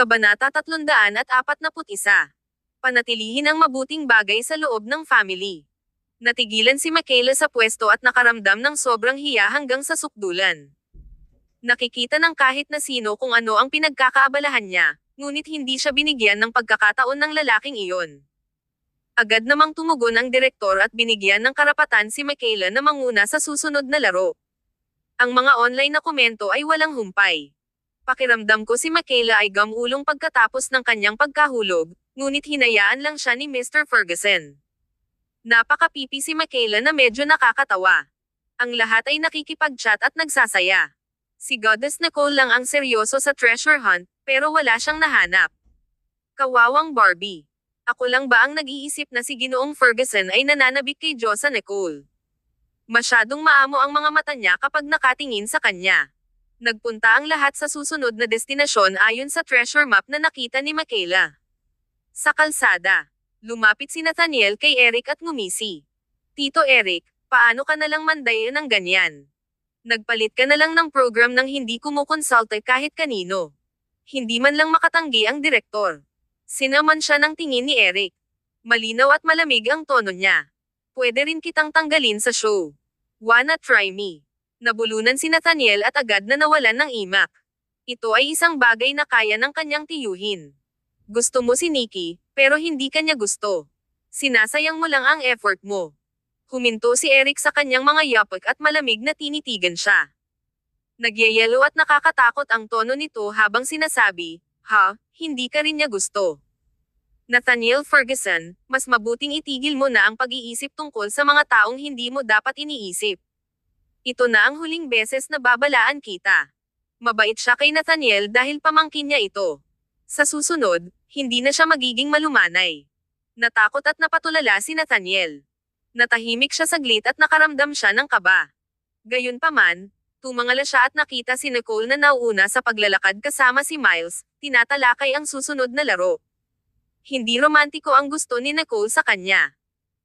Kabanata 341. Panatilihin ang mabuting bagay sa loob ng family. Natigilan si Michaela sa pwesto at nakaramdam ng sobrang hiya hanggang sa sukdulan. Nakikita ng kahit na sino kung ano ang pinagkakaabalahan niya, ngunit hindi siya binigyan ng pagkakataon ng lalaking iyon. Agad namang tumugon ang direktor at binigyan ng karapatan si Michaela na manguna sa susunod na laro. Ang mga online na komento ay walang humpay. Pakiramdam ko si Michaela ay gamulong pagkatapos ng kanyang pagkahulog, ngunit hinayaan lang siya ni Mr. Ferguson. Napakapipi si Michaela na medyo nakakatawa. Ang lahat ay nakikipag-chat at nagsasaya. Si Goddess Nicole lang ang seryoso sa treasure hunt, pero wala siyang nahanap. Kawawang Barbie. Ako lang ba ang nag-iisip na si Ginoong Ferguson ay nananabik kay Diyosa Nicole? Masyadong maamo ang mga mata niya kapag nakatingin sa kanya. Nagpunta ang lahat sa susunod na destinasyon ayon sa treasure map na nakita ni Michaela. Sa kalsada, lumapit si Nathaniel kay Eric at ngumisi. Tito Eric, paano ka nalang mandayin ng ganyan? Nagpalit ka na lang ng program nang hindi kumukonsulte kahit kanino. Hindi man lang makatanggi ang direktor. Sinaman siya ng tingin ni Eric. Malinaw at malamig ang tono niya. Pwede rin kitang tanggalin sa show. Wanna try me? Nabulunan si Nathaniel at agad na nawalan ng imak. Ito ay isang bagay na kaya ng kanyang tiyuhin. Gusto mo si Nikki, pero hindi kanya gusto. Sinasayang mo lang ang effort mo. Huminto si Eric sa kanyang mga yapak at malamig na tinitigan siya. Nagyayelo at nakakatakot ang tono nito habang sinasabi, "Ha, hindi ka rin niya gusto." Nathaniel Ferguson, mas mabuting itigil mo na ang pag-iisip tungkol sa mga taong hindi mo dapat iniisip. Ito na ang huling beses na babalaan kita. Mabait siya kay Nathaniel dahil pamangkin niya ito. Sa susunod, hindi na siya magiging malumanay. Natakot at napatulala si Nathaniel. Natahimik siya saglit at nakaramdam siya ng kaba. Gayunpaman, tumangala siya at nakita si Nicole na nauuna sa paglalakad kasama si Miles, tinatalakay ang susunod na laro. Hindi romantiko ang gusto ni Nicole sa kanya.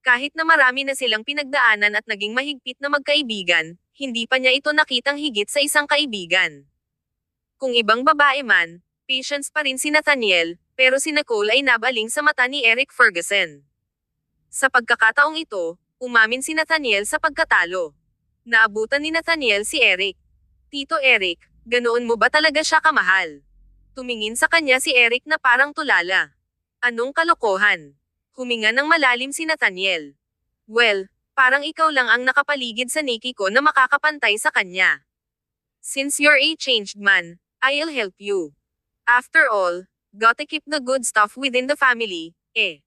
Kahit na marami na silang pinagdaanan at naging mahigpit na magkaibigan, hindi pa niya ito nakitang higit sa isang kaibigan. Kung ibang babae man, patience pa rin si Nathaniel, pero si Nicole ay nabaling sa mata ni Eric Ferguson. Sa pagkakataong ito, umamin si Nathaniel sa pagkatalo. Naabutan ni Nathaniel si Eric. Tito Eric, ganoon mo ba talaga siya kamahal? Tumingin sa kanya si Eric na parang tulala. Anong kalokohan? Huminga ng malalim si Nathaniel. Well, parang ikaw lang ang nakapaligid sa Nikki ko na makakapantay sa kanya. Since you're a changed man, I'll help you. After all, gotta keep the good stuff within the family, eh.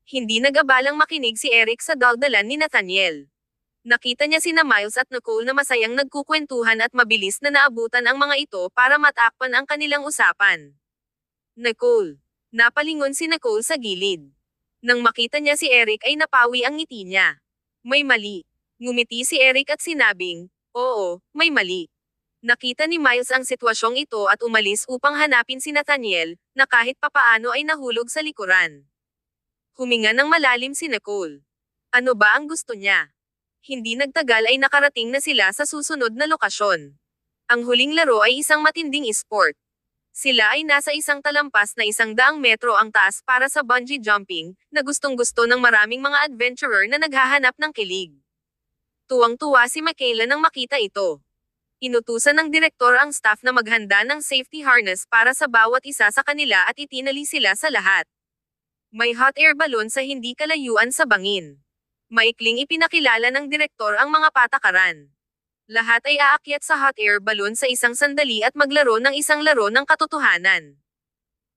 Hindi nag-abalang makinig si Eric sa daldalan ni Nathaniel. Nakita niya sina Miles at Nicole na masayang nagkukwentuhan at mabilis na naabutan ang mga ito para matakpan ang kanilang usapan. Nicole. Napalingon si Nicole sa gilid. Nang makita niya si Eric ay napawi ang ngiti niya. May mali. Ngumiti si Eric at sinabing, "Oo, may mali." Nakita ni Miles ang sitwasyong ito at umalis upang hanapin si Nathaniel, na kahit papaano ay nahulog sa likuran. Huminga ng malalim si Nicole. Ano ba ang gusto niya? Hindi nagtagal ay nakarating na sila sa susunod na lokasyon. Ang huling laro ay isang matinding sport. Sila ay nasa isang talampas na 100 metro ang taas para sa bungee jumping, na gustong-gusto ng maraming mga adventurer na naghahanap ng kilig. Tuwang-tuwa si Michaela nang makita ito. Inutusan ng direktor ang staff na maghanda ng safety harness para sa bawat isa sa kanila at itinali sila sa lahat. May hot air balloon sa hindi kalayuan sa bangin. Maikling ipinakilala ng direktor ang mga patakaran. Lahat ay aakyat sa hot air balloon sa isang sandali at maglaro ng isang laro ng katotohanan.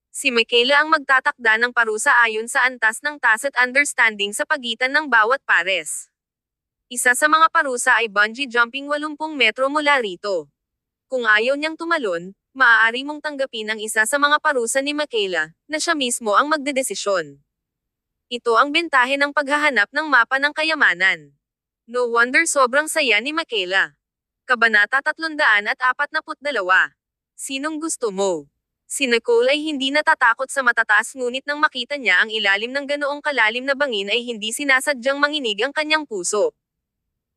Si Michaela ang magtatakda ng parusa ayon sa antas ng tacit understanding sa pagitan ng bawat pares. Isa sa mga parusa ay bungee jumping 80 metro mula rito. Kung ayaw niyang tumalon, maaari mong tanggapin ang isa sa mga parusa ni Michaela, na siya mismo ang magdedesisyon. Ito ang bentahe ng paghahanap ng mapa ng kayamanan. No wonder sobrang saya ni Michaela. Kabanata 342. Sinong gusto mo? Si Nicole ay hindi natatakot sa matataas ngunit nang makita niya ang ilalim ng ganoong kalalim na bangin ay hindi sinasadyang manginig ang kanyang puso.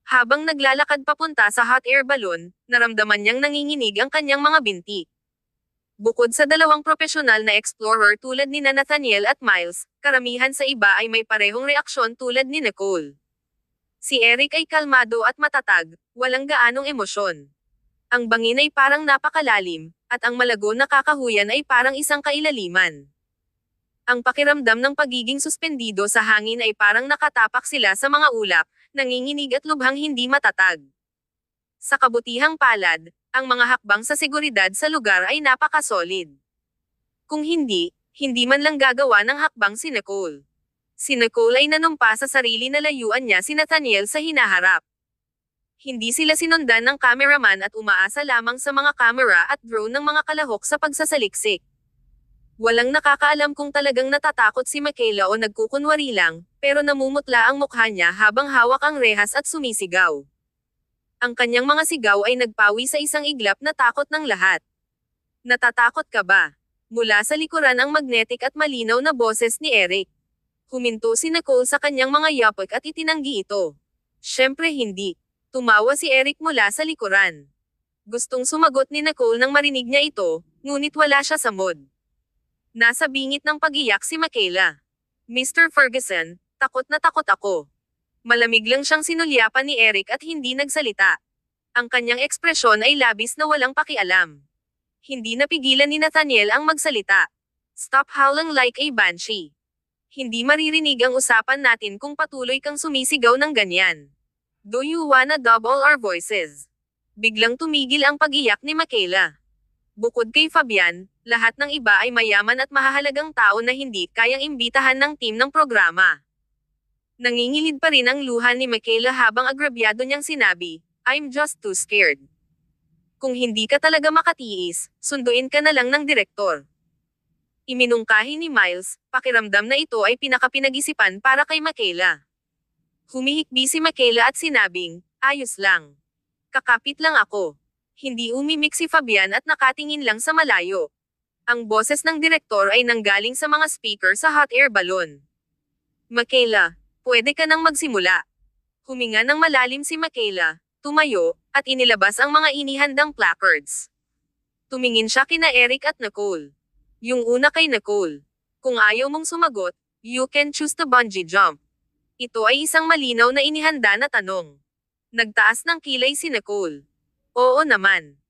Habang naglalakad papunta sa hot air balloon, naramdaman niyang nanginginig ang kanyang mga binti. Bukod sa dalawang profesional na explorer tulad ni Nathaniel at Miles, karamihan sa iba ay may parehong reaksyon tulad ni Nicole. Si Eric ay kalmado at matatag, walang gaanong emosyon. Ang bangin ay parang napakalalim, at ang malago na kakahuyan ay parang isang kailaliman. Ang pakiramdam ng pagiging suspendido sa hangin ay parang nakatapak sila sa mga ulap, nanginginig at lubhang hindi matatag. Sa kabutihang palad, ang mga hakbang sa seguridad sa lugar ay napakasolid. Kung hindi, hindi man lang gagawa ng hakbang si Nicole. Si Nicole ay nanumpa sa sarili na layuan niya si Nathaniel sa hinaharap. Hindi sila sinundan ng cameraman at umaasa lamang sa mga camera at drone ng mga kalahok sa pagsasaliksik. Walang nakakaalam kung talagang natatakot si Michaela o nagkukunwari lang, pero namumutla ang mukha niya habang hawak ang rehas at sumisigaw. Ang kanyang mga sigaw ay nagpawi sa isang iglap na takot ng lahat. Natatakot ka ba? Mula sa likuran ang magnetic at malinaw na boses ni Eric. Huminto si Nicole sa kanyang mga yapak at itinanggi ito. Siyempre hindi. Tumawa si Eric mula sa likuran. Gustong sumagot ni Nicole nang marinig niya ito, ngunit wala siya sa mood. Nasa bingit ng pag-iyak si Michaela. Mr. Ferguson, takot na takot ako. Malamig lang siyang sinulyapan ni Eric at hindi nagsalita. Ang kanyang ekspresyon ay labis na walang pakialam. Hindi napigilan ni Nathaniel ang magsalita. Stop howling like a banshee. Hindi maririnig ang usapan natin kung patuloy kang sumisigaw ng ganyan. Do you wanna double our voices? Biglang tumigil ang pag-iyak ni Michaela. Bukod kay Fabian, lahat ng iba ay mayaman at mahahalagang tao na hindi kayang imbitahan ng team ng programa. Nangingilid pa rin ang luha ni Michaela habang agrabyado niyang sinabi, I'm just too scared. Kung hindi ka talaga makatiis, sunduin ka na lang ng direktor. Iminungkahi ni Miles, pakiramdam na ito ay pinakapinag-isipan para kay Michaela. Humihikbi si Michaela at sinabing, ayos lang. Kakapit lang ako. Hindi umimik si Fabian at nakatingin lang sa malayo. Ang boses ng direktor ay nanggaling sa mga speaker sa hot air balloon. Michaela, pwede ka nang magsimula. Huminga ng malalim si Michaela, tumayo, at inilabas ang mga inihandang placards. Tumingin siya kina Eric at Nicole. Yung una kay Nicole. Kung ayaw mong sumagot, you can choose the bungee jump. Ito ay isang malinaw na inihanda na tanong. Nagtaas ng kilay si Nicole. Oo naman.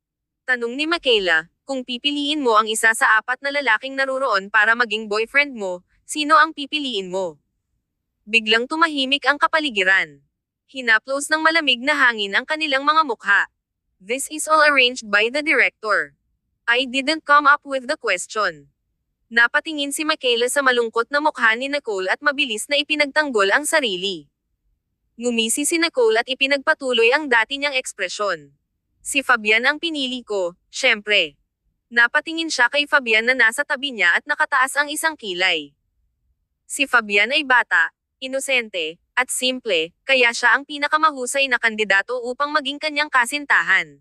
Tanong ni Michaela, kung pipiliin mo ang isa sa apat na lalaking naruroon para maging boyfriend mo, sino ang pipiliin mo? Biglang tumahimik ang kapaligiran. Hinaplos ng malamig na hangin ang kanilang mga mukha. This is all arranged by the director. I didn't come up with the question. Napatingin si Michaela sa malungkot na mukha ni Nicole at mabilis na ipinagtanggol ang sarili. Ngumisi si Nicole at ipinagpatuloy ang dati niyang ekspresyon. Si Fabian ang pinili ko, syempre. Napatingin siya kay Fabian na nasa tabi niya at nakataas ang isang kilay. Si Fabian ay bata, inosente, at simple, kaya siya ang pinakamahusay na kandidato upang maging kanyang kasintahan.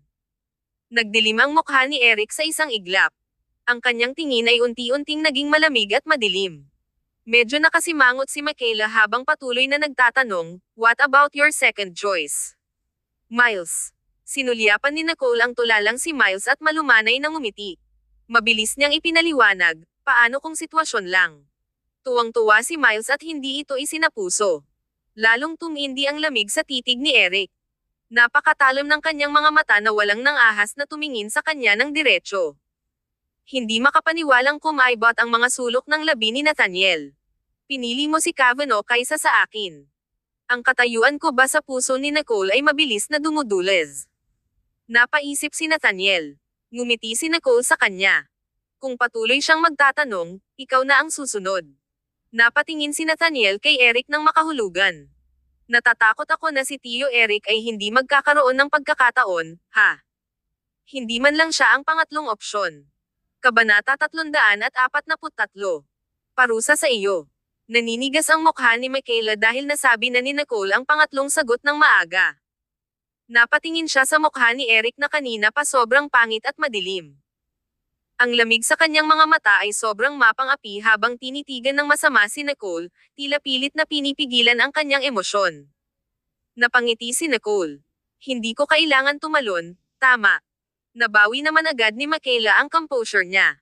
Nagdilim ang mukha ni Eric sa isang iglap. Ang kanyang tingin ay unti-unting naging malamig at madilim. Medyo nakasimangot si Michaela habang patuloy na nagtatanong, what about your second choice? Miles. Sinulyapan ni Nicole ang tulalang si Miles at malumanay na ngumiti. Mabilis niyang ipinaliwanag, paano kung sitwasyon lang. Tuwang-tuwa si Miles at hindi ito isinapuso. Lalong tumindi ang lamig sa titig ni Eric. Napakatalim ng kanyang mga mata na walang nang-ahas na tumingin sa kanya ng diretso. Hindi makapaniwalang kumaibot ang mga sulok ng labi ni Nathaniel. Pinili mo si Kavanaugh kaysa sa akin. Ang katayuan ko ba sa puso ni Nicole ay mabilis na dumudules. Napaisip si Nathaniel. Ngumiti si Nicole sa kanya. Kung patuloy siyang magtatanong, ikaw na ang susunod. Napatingin si Nathaniel kay Eric ng makahulugan. Natatakot ako na si Tio Eric ay hindi magkakaroon ng pagkakataon, ha? Hindi man lang siya ang pangatlong opsyon. Kabanata 343. Parusa sa iyo. Naninigas ang mukha ni Michaela dahil nasabi na ni Nicole ang pangatlong sagot ng maaga. Napatingin siya sa mukha ni Eric na kanina pa sobrang pangit at madilim. Ang lamig sa kanyang mga mata ay sobrang mapang-api habang tinitigan ng masama si Nicole, tila pilit na pinipigilan ang kanyang emosyon. Napangiti si Nicole. Hindi ko kailangan tumalon, tama. Nabawi naman agad ni Michaela ang composure niya.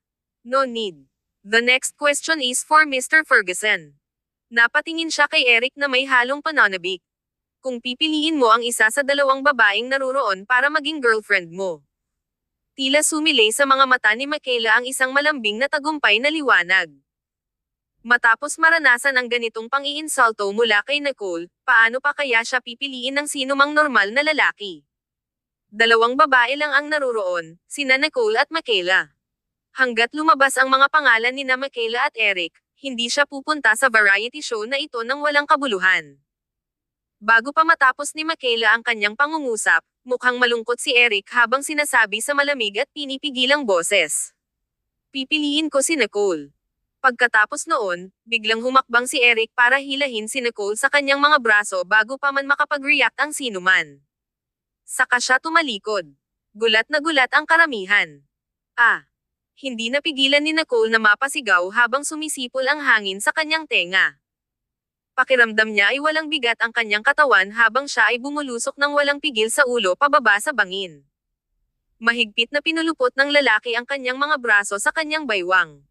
No need. The next question is for Mr. Ferguson. Napatingin siya kay Eric na may halong pananabik. Kung pipiliin mo ang isa sa dalawang babaeng naruroon para maging girlfriend mo. Tila sumilay sa mga mata ni Michaela ang isang malambing na tagumpay na liwanag. Matapos maranasan ang ganitong pang-iinsulto mula kay Nicole, paano pa kaya siya pipiliin ng sinumang normal na lalaki? Dalawang babae lang ang naruroon, sina Nicole at Michaela. Hanggat lumabas ang mga pangalan ni na Michaela at Eric, hindi siya pupunta sa variety show na ito nang walang kabuluhan. Bago pa matapos ni Michaela ang kanyang pangungusap, mukhang malungkot si Eric habang sinasabi sa malamig at pinipigilang boses. Pipiliin ko si Nicole. Pagkatapos noon, biglang humakbang si Eric para hilahin si Nicole sa kanyang mga braso bago pa man makapag-react ang sinuman. Saka siya tumalikod. Gulat na gulat ang karamihan. Hindi napigilan ni Nicole na mapasigaw habang sumisipol ang hangin sa kanyang tenga. Pakiramdam niya ay walang bigat ang kanyang katawan habang siya ay bumulusok ng walang pigil sa ulo pababa sa bangin. Mahigpit na pinulupot ng lalaki ang kanyang mga braso sa kanyang baywang.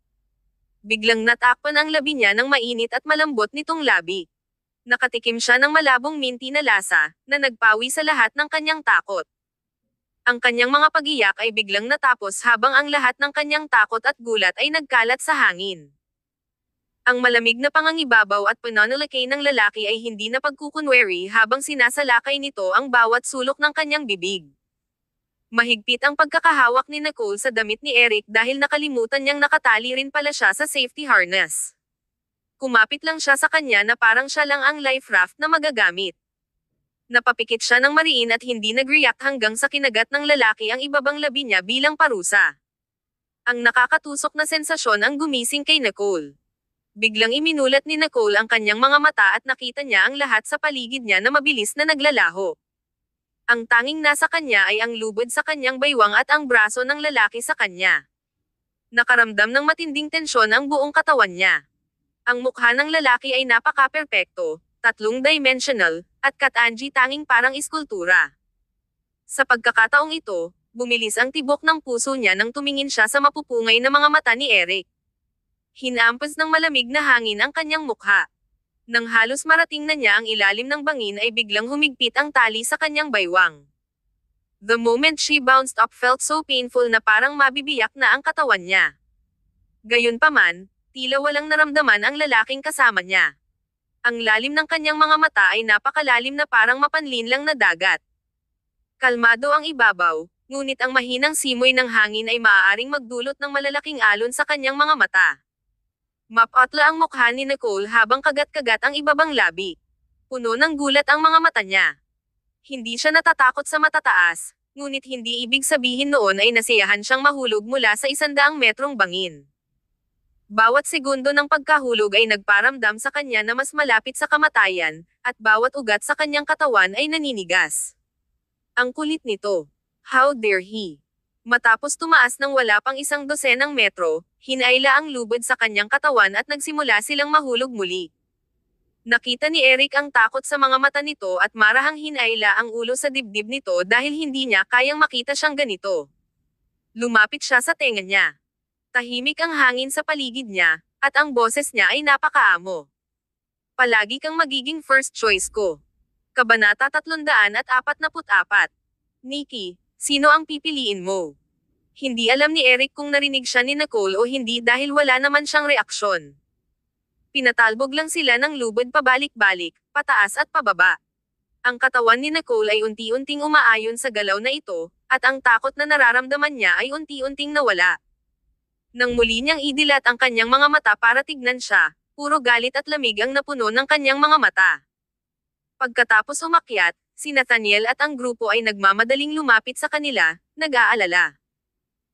Biglang natakpan ang labi niya ng mainit at malambot nitong labi. Nakatikim siya ng malabong minti na lasa, na nagpawi sa lahat ng kanyang takot. Ang kanyang mga pag-iyak ay biglang natapos habang ang lahat ng kanyang takot at gulat ay nagkalat sa hangin. Ang malamig na pangangibabaw at pananalakay ng lalaki ay hindi na pagkukunwari habang sinasalakay nito ang bawat sulok ng kanyang bibig. Mahigpit ang pagkakahawak ni Nicole sa damit ni Eric dahil nakalimutan niyang nakatali rin pala siya sa safety harness. Kumapit lang siya sa kanya na parang siya lang ang life raft na magagamit. Napapikit siya ng mariin at hindi nag-react hanggang sa kinagat ng lalaki ang ibabang labi niya bilang parusa. Ang nakakatusok na sensasyon ang gumising kay Nicole. Biglang iminulat ni Nicole ang kanyang mga mata at nakita niya ang lahat sa paligid niya na mabilis na naglalaho. Ang tanging nasa kanya ay ang lubod sa kanyang baywang at ang braso ng lalaki sa kanya. Nakaramdam ng matinding tensyon ang buong katawan niya. Ang mukha ng lalaki ay napaka-perpekto, 3-dimensional, at katangi tanging parang iskultura. Sa pagkakataong ito, bumilis ang tibok ng puso niya nang tumingin siya sa mapupungay na mga mata ni Eric. Hinampas ng malamig na hangin ang kanyang mukha. Nang halos marating na niya ang ilalim ng bangin ay biglang humigpit ang tali sa kanyang baywang. The moment she bounced up felt so painful na parang mabibiyak na ang katawan niya. Gayunpaman, tila walang naramdaman ang lalaking kasama niya. Ang lalim ng kanyang mga mata ay napakalalim na parang mapanlinlang na dagat. Kalmado ang ibabaw, ngunit ang mahinang simoy ng hangin ay maaaring magdulot ng malalaking alon sa kanyang mga mata. Mapatla ang mukha ni Nicole habang kagat-kagat ang ibabang labi. Puno ng gulat ang mga mata niya. Hindi siya natatakot sa matataas, ngunit hindi ibig sabihin noon ay nasiyahan siyang mahulog mula sa 100 metrong bangin. Bawat segundo ng pagkahulog ay nagparamdam sa kanya na mas malapit sa kamatayan, at bawat ugat sa kanyang katawan ay naninigas. Ang kulit nito. How dare he? Matapos tumaas ng wala pang 100 metro, hinayla ang lubod sa kanyang katawan at nagsimula silang mahulog muli. Nakita ni Eric ang takot sa mga mata nito at marahang hinayla ang ulo sa dibdib nito dahil hindi niya kayang makita siyang ganito. Lumapit siya sa tenga niya. Tahimik ang hangin sa paligid niya, at ang boses niya ay napakaamo. Palagi kang magiging first choice ko. Kabanata 344. Nikki, sino ang pipiliin mo? Hindi alam ni Eric kung narinig siya ni Nicole o hindi dahil wala naman siyang reaksyon. Pinatalbog lang sila ng lubod pabalik-balik, pataas at pababa. Ang katawan ni Nicole ay unti-unting umaayon sa galaw na ito, at ang takot na nararamdaman niya ay unti-unting nawala. Nang muli niyang idilat ang kanyang mga mata para tignan siya, puro galit at lamig ang napuno ng kanyang mga mata. Pagkatapos umakyat, si Nathaniel at ang grupo ay nagmamadaling lumapit sa kanila, nag-aalala.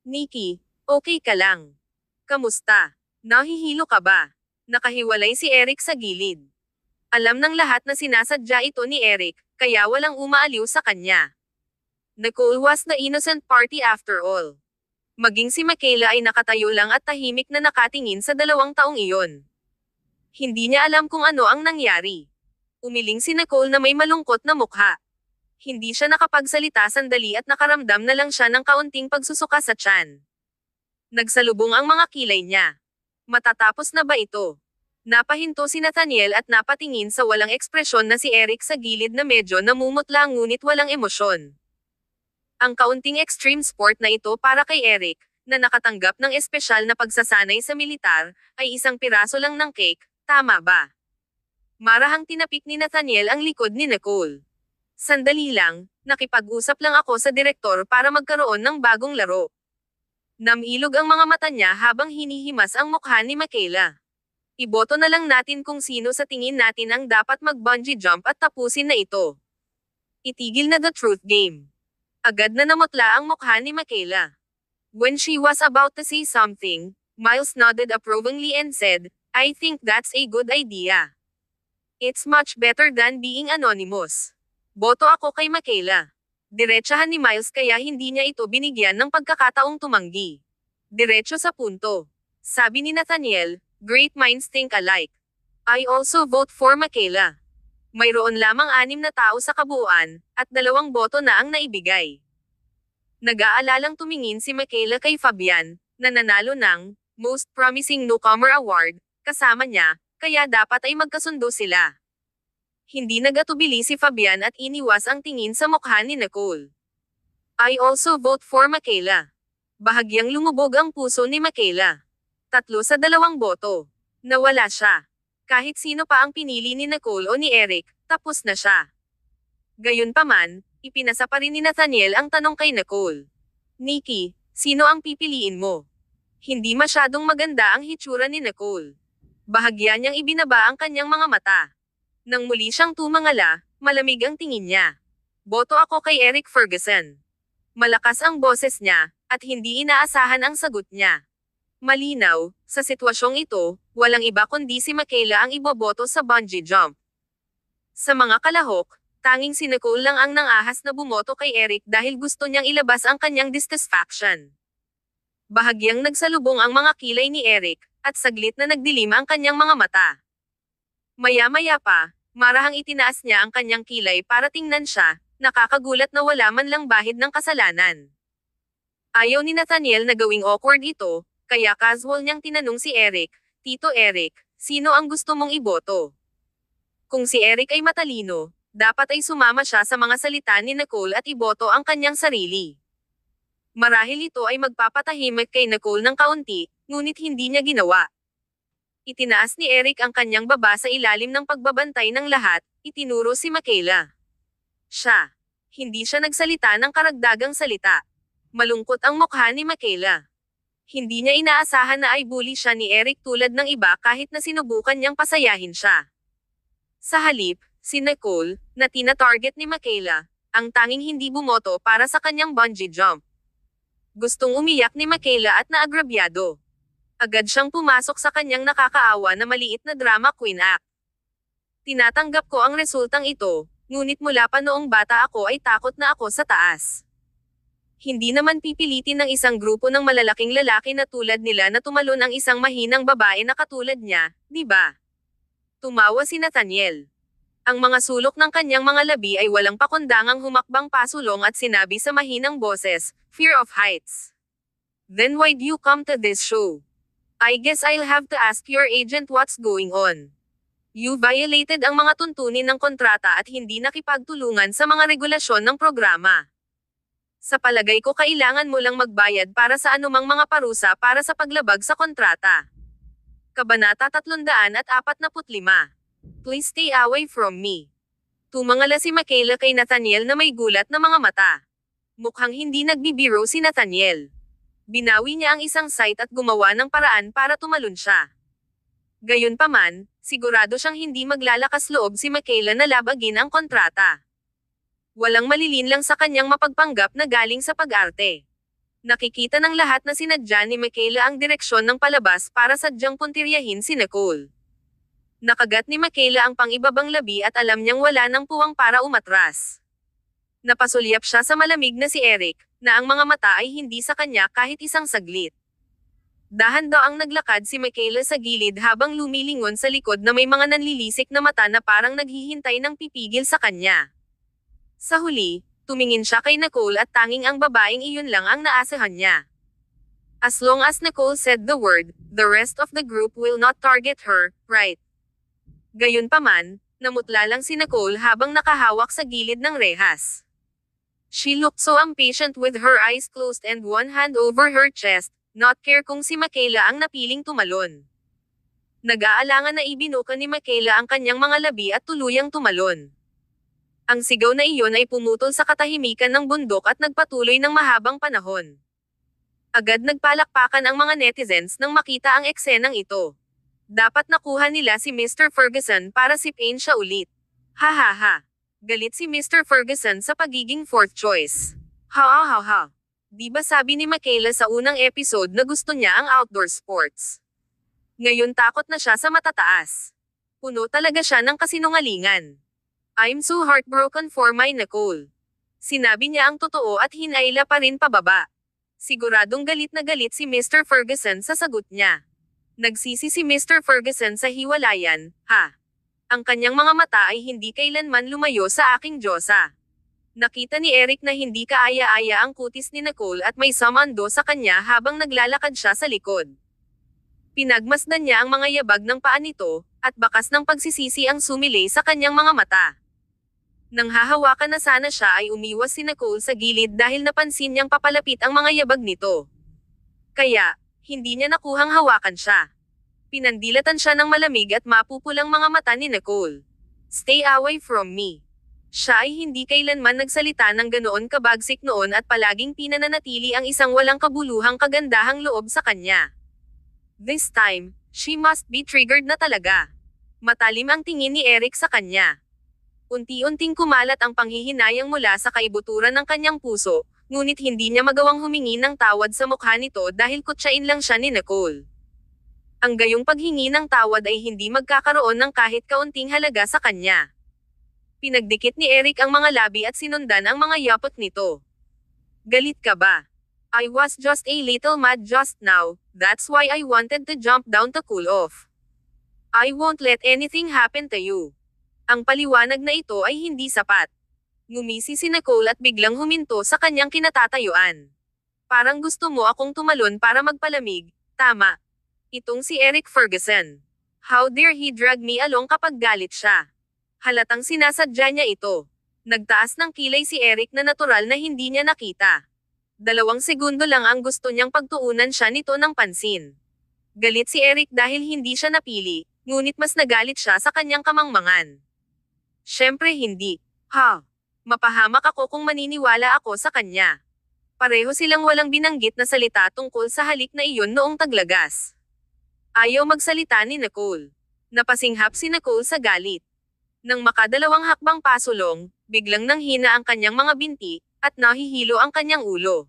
Nikki, okay ka lang? Kamusta? Nahihilo ka ba? Nakahiwalay si Eric sa gilid. Alam ng lahat na sinasadya ito ni Eric, kaya walang umaaliw sa kanya. Nicole was the innocent party after all. Maging si Michaela ay nakatayo lang at tahimik na nakatingin sa 2 taong iyon. Hindi niya alam kung ano ang nangyari. Umiling si Nicole na may malungkot na mukha. Hindi siya nakapagsalita sandali at nakaramdam na lang siya ng kaunting pagsusuka sa tiyan. Nagsalubong ang mga kilay niya. Matatapos na ba ito? Napahinto si Nathaniel at napatingin sa walang ekspresyon na si Eric sa gilid na medyo namumutla ngunit walang emosyon. Ang kaunting extreme sport na ito para kay Eric, na nakatanggap ng espesyal na pagsasanay sa militar, ay isang piraso lang ng cake, tama ba? Marahang tinapik ni Nathaniel ang likod ni Nicole. Sandali lang, nakipag-usap lang ako sa direktor para magkaroon ng bagong laro. Namilog ang mga mata niya habang hinihimas ang mukha ni Michaela. Iboto na lang natin kung sino sa tingin natin ang dapat mag-bungee jump at tapusin na ito. Itigil na the truth game. Agad na namutla ang mukha ni Michaela. When she was about to say something, Miles nodded approvingly and said, "I think that's a good idea. It's much better than being anonymous." Boto ako kay Michaela. Diretsahan ni Miles kaya hindi niya ito binigyan ng pagkakataong tumanggi. Diretso sa punto. Sabi ni Nathaniel, "Great minds think alike. I also vote for Michaela." Mayroon lamang 6 na tao sa kabuuan, at 2 boto na ang naibigay. Nag-aalalang tumingin si Michaela kay Fabian, na nanalo ng Most Promising Newcomer Award, kasama niya, kaya dapat ay magkasundo sila. Hindi nagatubili si Fabian at iniwas ang tingin sa mukha ni Nicole. I also vote for Michaela. Bahagyang lumubog ang puso ni Michaela. 3 sa 2 boto. Nawala siya. Kahit sino pa ang pinili ni Nicole o ni Eric, tapos na siya. Gayunpaman, ipinasa pa rin ni Nathaniel ang tanong kay Nicole. "Nikki, sino ang pipiliin mo?" Hindi masyadong maganda ang hitsura ni Nicole. Bahagya niyang ibinaba ang kanyang mga mata. Nang muli siyang tumangala, malamig ang tingin niya. Boto ako kay Eric Ferguson. Malakas ang boses niya, at hindi inaasahan ang sagot niya. Malinaw, sa sitwasyong ito, walang iba kundi si Michaela ang iboboto sa bungee jump. Sa mga kalahok, tanging si Nicole lang ang nangahas na bumoto kay Eric dahil gusto niyang ilabas ang kanyang dissatisfaction. Bahagyang nagsalubong ang mga kilay ni Eric, at saglit na nagdilim ang kanyang mga mata. Maya-maya pa, marahang itinaas niya ang kanyang kilay para tingnan siya, nakakagulat na wala man lang bahid ng kasalanan. Ayaw ni Nathaniel na gawing awkward ito, kaya casual niyang tinanong si Eric, "Tito Eric, sino ang gusto mong iboto?" Kung si Eric ay matalino, dapat ay sumama siya sa mga salita ni Nicole at iboto ang kanyang sarili. Marahil ito ay magpapatahimik kay Nicole ng kaunti, ngunit hindi niya ginawa. Itinaas ni Eric ang kanyang baba sa ilalim ng pagbabantay ng lahat, itinuro si Michaela. Siya. Hindi siya nagsalita ng karagdagang salita. Malungkot ang mukha ni Michaela. Hindi niya inaasahan na ay bully siya ni Eric tulad ng iba kahit na sinubukan niyang pasayahin siya. Sa halip, si Nicole, na tina-target ni Michaela, ang tanging hindi bumoto para sa kanyang bungee jump. Gustong umiyak ni Michaela at naagrabyado. Agad siyang pumasok sa kanyang nakakaawa na maliit na drama queen act. "Tinatanggap ko ang resultang ito, ngunit mula pa noong bata ako ay takot na ako sa taas. Hindi naman pipilitin ng isang grupo ng malalaking lalaki na tulad nila na tumalon ang isang mahinang babae na katulad niya, di ba?" Tumawa si Nathaniel. Ang mga sulok ng kanyang mga labi ay walang pakundangang humakbang pasulong at sinabi sa mahinang boses, "Fear of heights. Then why'd you come to this show? I guess I'll have to ask your agent what's going on. You violated ang mga tuntunin ng kontrata at hindi nakipagtulungan sa mga regulasyon ng programa. Sa palagay ko kailangan mo lang magbayad para sa anumang mga parusa para sa paglabag sa kontrata." Kabanata 345. Please stay away from me. Tumangala si Michaela kay Nathaniel na may gulat na mga mata. Mukhang hindi nagbibiro si Nathaniel. Binawi niya ang isang site at gumawa ng paraan para tumalon siya. Gayunpaman, sigurado siyang hindi maglalakas loob si Michaela na labagin ang kontrata. Walang malilinlang sa kanyang mapagpanggap na galing sa pag-arte. Nakikita ng lahat na sinadya ni Michaela ang direksyon ng palabas para sadyang puntiryahin si Nicole. Nakagat ni Michaela ang pang-ibabang labi at alam niyang wala nang puwang para umatras. Napasulyap siya sa malamig na si Eric, na ang mga mata ay hindi sa kanya kahit isang saglit. Dahan-daang naglakad si Michaela sa gilid habang lumilingon sa likod na may mga nanlilisik na mata na parang naghihintay ng pipigil sa kanya. Sa huli, tumingin siya kay Nicole at tanging ang babaeng iyon lang ang naasahan niya. As long as Nicole said the word, the rest of the group will not target her, right? Gayunpaman, namutla lang si Nicole habang nakahawak sa gilid ng rehas. She looked so impatient with her eyes closed and one hand over her chest, not care kung si Michaela ang napiling tumalon. Nag-aalangan na ibinuka ni Michaela ang kanyang mga labi at tuluyang tumalon. Ang sigaw na iyon ay pumutol sa katahimikan ng bundok at nagpatuloy ng mahabang panahon. Agad nagpalakpakan ang mga netizens nang makita ang eksenang ito. Dapat nakuha nila si Mr. Ferguson para sipin siya ulit. Ha ha ha. Galit si Mr. Ferguson sa pagiging fourth choice. Ha ha ha ha. Di ba sabi ni Michaela sa unang episode na gusto niya ang outdoor sports? Ngayon takot na siya sa matataas. Puno talaga siya ng kasinungalingan. I'm so heartbroken for my Nicole. Sinabi niya ang totoo at hinayla pa rin pababa. Siguradong galit na galit si Mr. Ferguson sa sagot niya. Nagsisi si Mr. Ferguson sa hiwalayan, ha? Ang kanyang mga mata ay hindi kailanman lumayo sa aking Diyosa. Nakita ni Eric na hindi kaaya-aya ang kutis ni Nicole at may samando sa kanya habang naglalakad siya sa likod. Pinagmasdan niya ang mga yabag ng paa nito, at bakas ng pagsisisi ang sumilay sa kanyang mga mata. Nang hahawakan na sana siya ay umiwas si Nicole sa gilid dahil napansin niyang papalapit ang mga yabag nito. Kaya, hindi niya nakuhang hawakan siya. Pinandilatan siya ng malamig at mapupulang mga mata ni Nicole. Stay away from me. Siya ay hindi kailanman nagsalita ng ganoon kabagsik noon at palaging pinananatili ang isang walang kabuluhang kagandahang loob sa kanya. This time, she must be triggered na talaga. Matalim ang tingin ni Eric sa kanya. Unti-unting kumalat ang panghihinayang mula sa kaibuturan ng kanyang puso, ngunit hindi niya magawang humingi ng tawad sa mukha nito dahil kutsain lang siya ni Nicole. Ang gayong paghingi ng tawad ay hindi magkakaroon ng kahit kaunting halaga sa kanya. Pinagdikit ni Eric ang mga labi at sinundan ang mga yapot nito. Galit ka ba? I was just a little mad just now, that's why I wanted to jump down to cool off. I won't let anything happen to you. Ang paliwanag na ito ay hindi sapat. Ngumisi si Nicole at biglang huminto sa kanyang kinatatayuan. Parang gusto mo akong tumalon para magpalamig, tama. Itong si Eric Ferguson. How dare he drag me along kapag galit siya. Halatang sinasadya niya ito. Nagtaas ng kilay si Eric na natural na hindi niya nakita. 2 segundo lang ang gusto niyang pagtuunan siya nito ng pansin. Galit si Eric dahil hindi siya napili, ngunit mas nagalit siya sa kanyang kamangmangan. Siyempre hindi. Ha? Mapahamak ako kung maniniwala ako sa kanya. Pareho silang walang binanggit na salita tungkol sa halik na iyon noong taglagas. Ayaw magsalita ni Nicole. Napasinghap si Nicole sa galit. Nang makadalawang hakbang pasulong, biglang nanghina ang kanyang mga binti, at nahihilo ang kanyang ulo.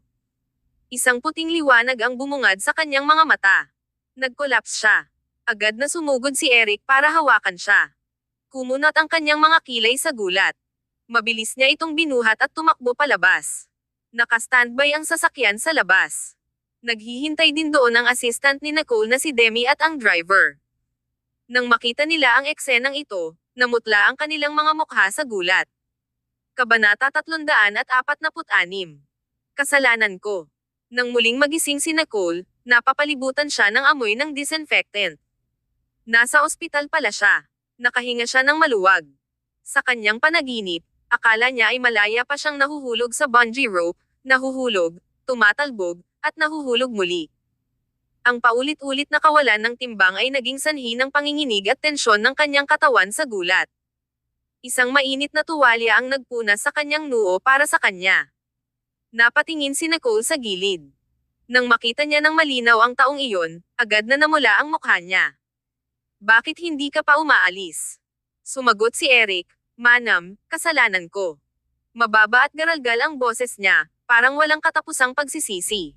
Isang puting liwanag ang bumungad sa kanyang mga mata. Nag-collapse siya. Agad na sumugod si Eric para hawakan siya. Kumunot ang kanyang mga kilay sa gulat. Mabilis niya itong binuhat at tumakbo palabas. Naka-standby ang sasakyan sa labas. Naghihintay din doon ang assistant ni Nicole na si Demi at ang driver. Nang makita nila ang eksenang ito, namutla ang kanilang mga mukha sa gulat. Kabanata 346. Kasalanan ko. Nang muling magising si Nicole, napapalibutan siya ng amoy ng disinfectant. Nasa ospital pala siya. Nakahinga siya ng maluwag. Sa kanyang panaginip, akala niya ay malaya pa siyang nahuhulog sa bungee rope, nahuhulog, tumatalbog, at nahuhulog muli. Ang paulit-ulit na kawalan ng timbang ay naging sanhi ng panginginig at tensyon ng kanyang katawan sa gulat. Isang mainit na tuwalya ang nagpunas sa kanyang noo para sa kanya. Napatingin si Nicole sa gilid. Nang makita niya ng malinaw ang taong iyon, agad na namula ang mukha niya. Bakit hindi ka pa umaalis? Sumagot si Eric, Manam, kasalanan ko. Mababa at garalgal ang boses niya, parang walang katapusang pagsisisi.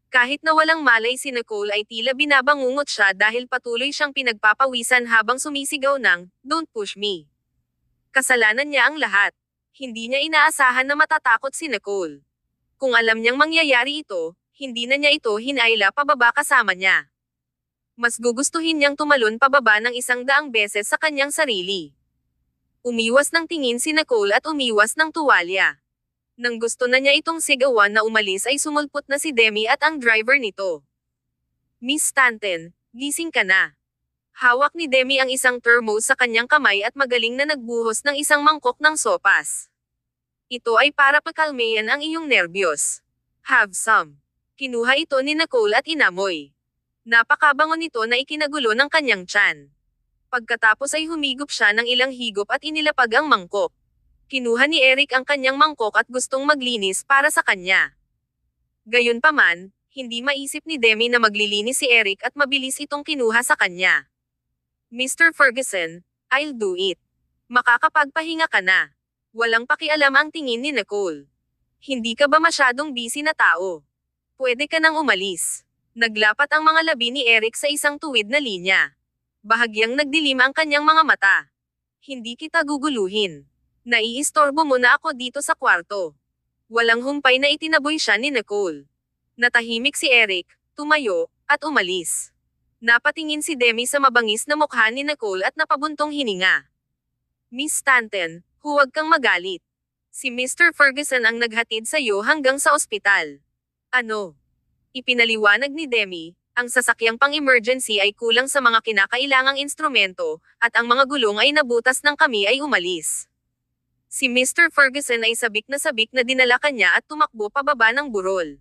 Kahit na walang malay si Nicole ay tila binabangungot siya dahil patuloy siyang pinagpapawisan habang sumisigaw ng, "Don't push me." Kasalanan niya ang lahat. Hindi niya inaasahan na matatakot si Nicole. Kung alam niyang mangyayari ito, hindi na niya ito hinayla pababa kasama niya. Mas gugustuhin niyang tumalon pababa ng 100 beses sa kanyang sarili. Umiwas ng tingin si Nicole at umiwas ng tuwalya. Nang gusto na niya itong sigawan na umalis ay sumulpot na si Demi at ang driver nito. Miss Stanton, gising ka na. Hawak ni Demi ang isang thermos sa kanyang kamay at magaling na nagbuhos ng isang mangkok ng sopas. Ito ay para pakalmayan ang iyong nerbiyos. Have some. Kinuha ito ni Nicole at inamoy. Napakabango nito na ikinagulo ng kanyang tiyan. Pagkatapos ay humigop siya ng ilang higop at inilapag ang mangkok. Kinuha ni Eric ang kanyang mangkok at gustong maglinis para sa kanya. Gayunpaman, hindi maisip ni Demi na maglilinis si Eric at mabilis itong kinuha sa kanya. Mr. Ferguson, I'll do it. Makakapagpahinga ka na. Walang pakialam ang tingin ni Nicole. Hindi ka ba masyadong busy na tao? Pwede ka nang umalis. Naglapat ang mga labi ni Eric sa isang tuwid na linya. Bahagyang nagdilim ang kanyang mga mata. Hindi kita guguluhin. Naiistorbo mo na ako dito sa kwarto. Walang humpay na itinaboy siya ni Nicole. Natahimik si Eric, tumayo, at umalis. Napatingin si Demi sa mabangis na mukha ni Nicole at napabuntong hininga. Miss Stanton, huwag kang magalit. Si Mr. Ferguson ang naghatid sa iyo hanggang sa ospital. Ano? Ipinaliwanag ni Demi, ang sasakyang pang-emergency ay kulang sa mga kinakailangang instrumento, at ang mga gulong ay nabutas ng kami ay umalis. Si Mr. Ferguson ay sabik na dinala kanya at tumakbo pababa ng burol.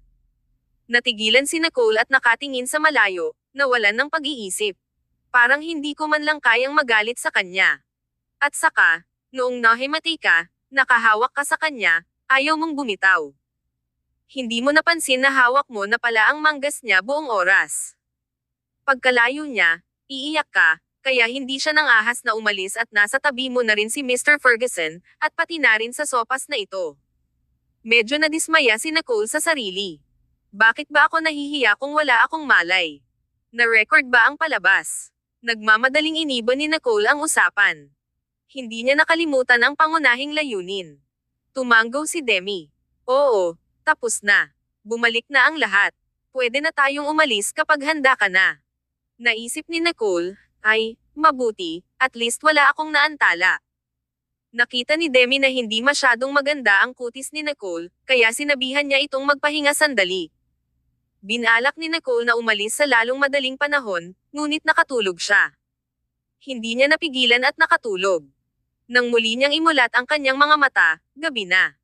Natigilan si Nicole at nakatingin sa malayo, nawalan ng pag-iisip. Parang hindi ko man lang kayang magalit sa kanya. At saka, noong nahimatay ka, nakahawak ka sa kanya, ayaw mong bumitaw. Hindi mo napansin na hawak mo na pala ang manggas niya buong oras. Pagkalayo niya, iiyak ka, kaya hindi siya nang ahas na umalis at nasa tabi mo na rin si Mr. Ferguson, at pati na rin sa sopas na ito. Medyo nadismaya si Nicole sa sarili. Bakit ba ako nahihiya kung wala akong malay? Na-record ba ang palabas? Nagmamadaling inibon ni Nicole ang usapan. Hindi niya nakalimutan ang pangunahing layunin. Tumanggo si Demi. Oo, tapos na. Bumalik na ang lahat. Pwede na tayong umalis kapag handa ka na. Naisip ni Nicole, ay, mabuti, at least wala akong naantala. Nakita ni Demi na hindi masyadong maganda ang kutis ni Nicole, kaya sinabihan niya itong magpahinga sandali. Binalak ni Nicole na umalis sa lalong madaling panahon, ngunit nakatulog siya. Hindi niya napigilan at nakatulog. Nang muli niyang imulat ang kanyang mga mata, gabi na.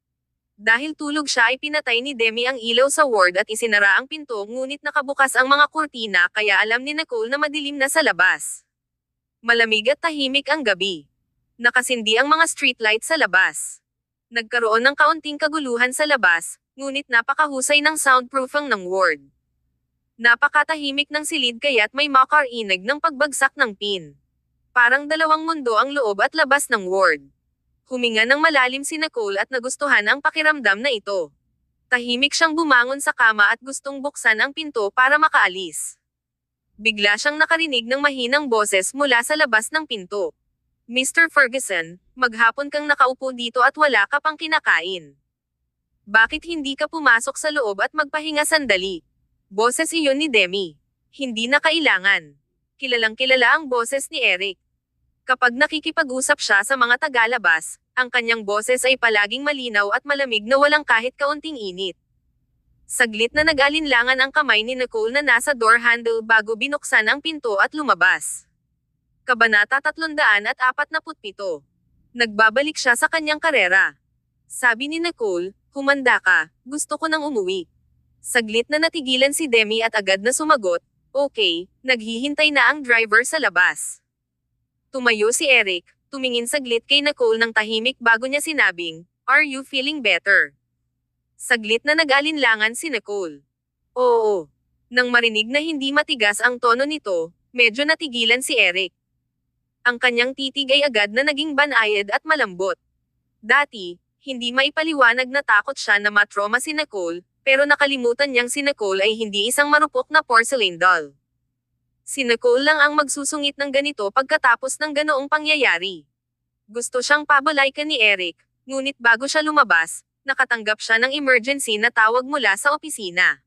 Dahil tulog siya ay pinatay ni Demi ang ilaw sa ward at isinara ang pinto ngunit nakabukas ang mga kurtina kaya alam ni Nicole na madilim na sa labas. Malamig at tahimik ang gabi. Nakasindi ang mga streetlight sa labas. Nagkaroon ng kaunting kaguluhan sa labas, ngunit napakahusay ng soundproofing ng ward. Napakatahimik ng silid kaya't may makarinig ng pagbagsak ng pin. Parang dalawang mundo ang loob at labas ng ward. Huminga ng malalim si Nicole at nagustuhan ang pakiramdam na ito. Tahimik siyang bumangon sa kama at gustong buksan ang pinto para makaalis. Bigla siyang nakarinig ng mahinang boses mula sa labas ng pinto. Mr. Ferguson, maghapon kang nakaupo dito at wala ka pang kinakain. Bakit hindi ka pumasok sa loob at magpahinga sandali? Boses iyon ni Demi. Hindi na kailangan. Kilalang kilala ang boses ni Eric. Kapag nakikipag-usap siya sa mga tagalabas, ang kanyang boses ay palaging malinaw at malamig na walang kahit kaunting init. Saglit na nag-alinlangan ang kamay ni Nicole na nasa door handle bago binuksan ang pinto at lumabas. Kabanata 347. Nagbabalik siya sa kanyang karera. Sabi ni Nicole, humanda ka, gusto ko nang umuwi. Saglit na natigilan si Demi at agad na sumagot, okay, naghihintay na ang driver sa labas. Tumayo si Eric, tumingin saglit kay Nicole ng tahimik bago niya sinabing, are you feeling better? Saglit na nag-alinlangan si Nicole. Oo. Nang marinig na hindi matigas ang tono nito, medyo natigilan si Eric. Ang kanyang titig ay agad na naging banayad at malambot. Dati, hindi maipaliwanag na takot siya na matroma si Nicole, pero nakalimutan niyang si Nicole ay hindi isang marupok na porcelain doll. Si Nicole lang ang magsusungit ng ganito pagkatapos ng ganoong pangyayari. Gusto siyang pabalaykan ni Eric, ngunit bago siya lumabas, nakatanggap siya ng emergency na tawag mula sa opisina.